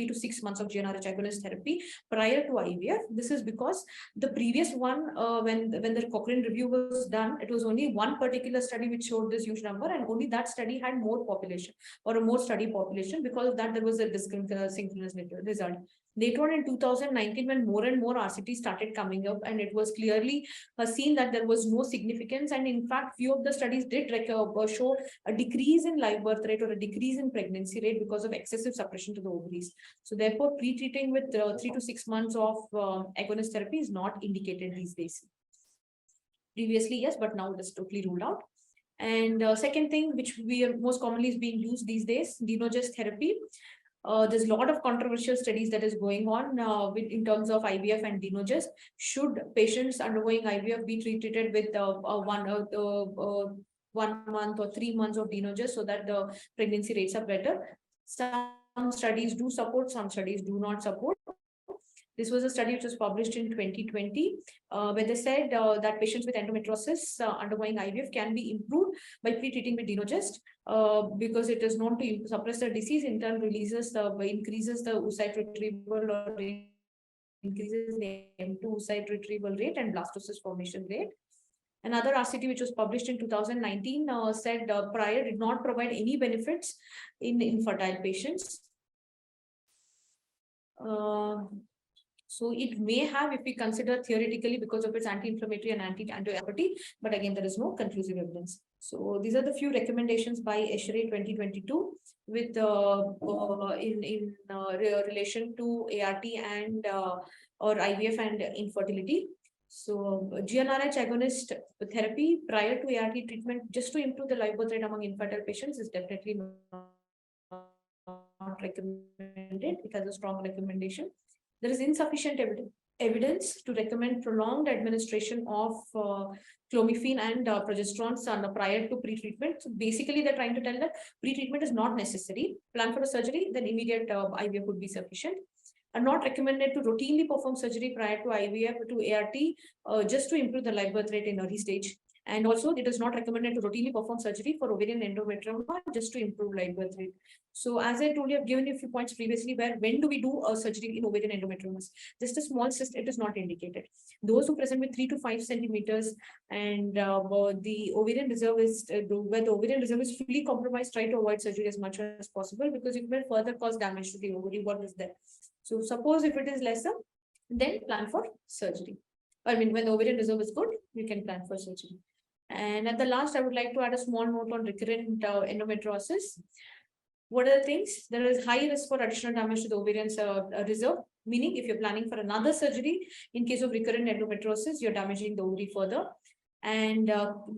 [SPEAKER 2] to 6 months of GnRH agonist therapy prior to IVF. This is because the previous one, when the Cochrane review was done, it was only one particular study which showed this huge number, and only that study had more population or a more study population. Because of that, there was a synchronous result. Later on in 2019, when more and more RCTs started coming up, and it was clearly seen that there was no significance, and in fact, few of the studies did show a decrease in live birth rate or a decrease in pregnancy rate because of excessive suppression to the ovaries. So therefore, pre-treating with 3 to 6 months of agonist therapy is not indicated these days. Previously, yes, but now it is totally ruled out. And second thing, which we are most commonly is being used these days, GGIRHR therapy. There's a lot of controversial studies that is going on in terms of IVF and GGIRHR. Should patients undergoing IVF be treated with 1 month or 3 months of GGIRHR so that the pregnancy rates are better? Some studies do support, some studies do not support. This was a study which was published in 2020, where they said that patients with endometriosis undergoing IVF can be improved by pre-treating with GGIRHR because it is known to suppress the disease, in turn increases the oocyte retrieval or increases the M2 oocyte retrieval rate and blastocyst formation rate. Another RCT which was published in 2019 said prior did not provide any benefits in infertile patients. So it may have, if we consider theoretically, because of its anti-inflammatory and anti-property, but again, there is no conclusive evidence. So these are the few recommendations by GGIRHR 2022 with in relation to ART and or IVF and infertility. So GnRH agonist therapy prior to ART treatment, just to improve the live birth rate among infertile patients, is definitely not recommended. It has a strong recommendation. There is insufficient evidence to recommend prolonged administration of clomiphene and progesterone prior to pre-treatment. So basically, they're trying to tell that pre-treatment is not necessary. Plan for a surgery, then immediate IVF would be sufficient. Are not recommended to routinely perform surgery prior to IVF to ART just to improve the live birth rate in early stage. And also, it is not recommended to routinely perform surgery for ovarian endometrioma just to improve live birth rate. So as I told you, I've given you a few points previously where when do we do a surgery in ovarian endometriomas? Just a small cyst, it is not indicated. Those who present with 3 to 5 centimeters and the ovarian reserve is, where the ovarian reserve is fully compromised, try to avoid surgery as much as possible because it will further cause damage to the ovary. What is there? So suppose if it is lesser, then plan for surgery. I mean, when the ovarian reserve is good, you can plan for surgery. And at the last, I would like to add a small note on recurrent endometriosis. What are the things? There is high risk for additional damage to the ovarian reserve, meaning if you're planning for another surgery, in case of recurrent endometriosis, you're damaging the ovary further. And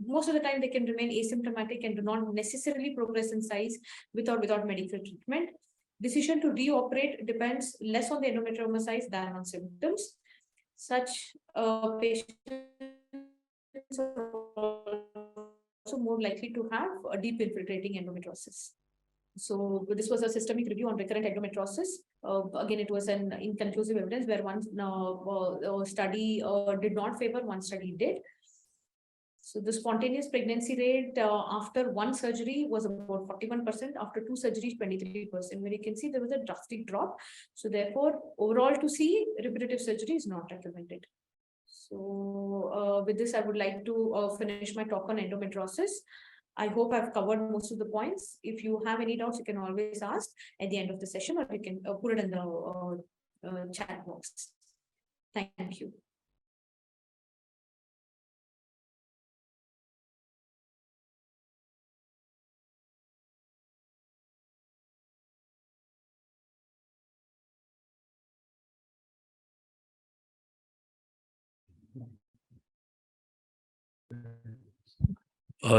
[SPEAKER 2] most of the time, they can remain asymptomatic and do not necessarily progress in size with or without medical treatment. Decision to reoperate depends less on the endometrioma size than on symptoms. Such patients more likely to have a deep infiltrating endometriosis. So this was a systemic review on recurrent endometriosis. Again, it was an inconclusive evidence where one study did not favor, one study did. So the spontaneous pregnancy rate after one surgery was about 41%, after two surgeries, 23%, where you can see there was a drastic drop. So therefore, overall to see, repetitive surgery is not recommended. So with this, I would like to finish my talk on endometriosis. I hope I've covered most of the points. If you have any doubts, you can always ask at the end of the session, or you can put it in the chat box. Thank you.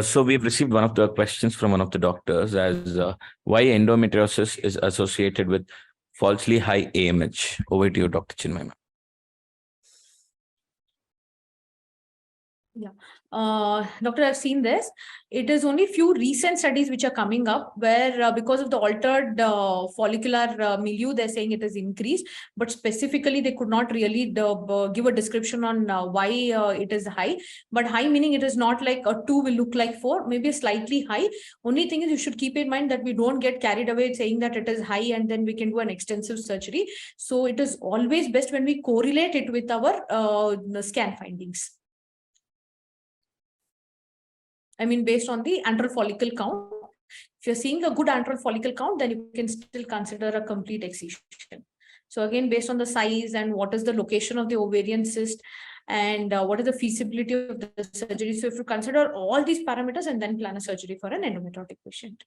[SPEAKER 4] So we've received one of the questions from one of the doctors as why endometriosis is associated with falsely high AMH. Over to you, Dr. Chinmayie.
[SPEAKER 2] Yeah, Doctor, I've seen this. It is only few recent studies which are coming up where because of the altered follicular milieu, they're saying it has increased, but specifically they could not really give a description on why it is high. But high meaning it is not like a 2 will look like 4, maybe slightly high. Only thing is you should keep in mind that we don't get carried away saying that it is high and then we can do an extensive surgery. So it is always best when we correlate it with our scan findings. I mean, based on the antral follicle count. If you're seeing a good antral follicle count, then you can still consider a complete excision. So again, based on the size and what is the location of the ovarian cyst and what is the feasibility of the surgery. So if you consider all these parameters and then plan a surgery for an endometriotic patient.